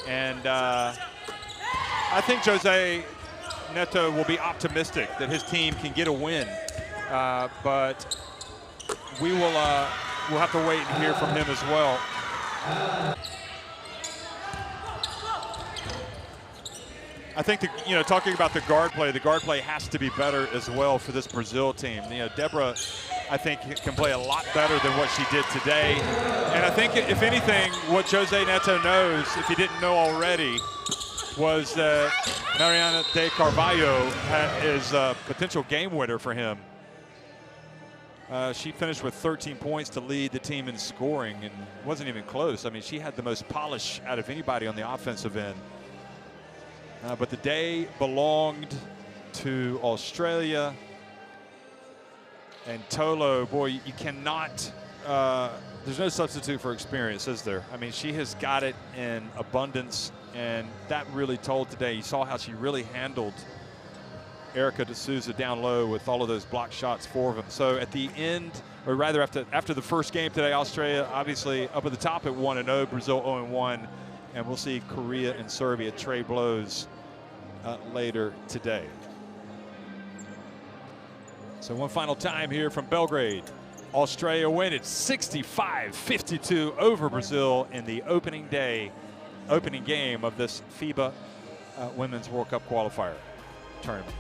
And I think Jose Neto will be optimistic that his team can get a win. But we'll have to wait and hear from him as well. I think, talking about the guard play has to be better as well for this Brazil team. Deborah, I think, can play a lot better than what she did today. And I think, if anything, what Jose Neto knows, if he didn't know already, was that Mariana de Carvalho is a potential game winner for him. She finished with 13 points to lead the team in scoring, and wasn't even close. I mean, she had the most polish out of anybody on the offensive end. But the day belonged to Australia. And Tolo, boy, you cannot, there's no substitute for experience, is there? I mean, she has got it in abundance, and that really told today. You saw how she really handled Erica D'Souza down low with all of those block shots for them. So at the end, or rather after the first game today, Australia obviously up at the top at 1-0, Brazil 0-1. And we'll see Korea and Serbia trade blows later today. So one final time here from Belgrade. Australia win at 65-52 over Brazil in the opening game of this FIBA Women's World Cup qualifier tournament.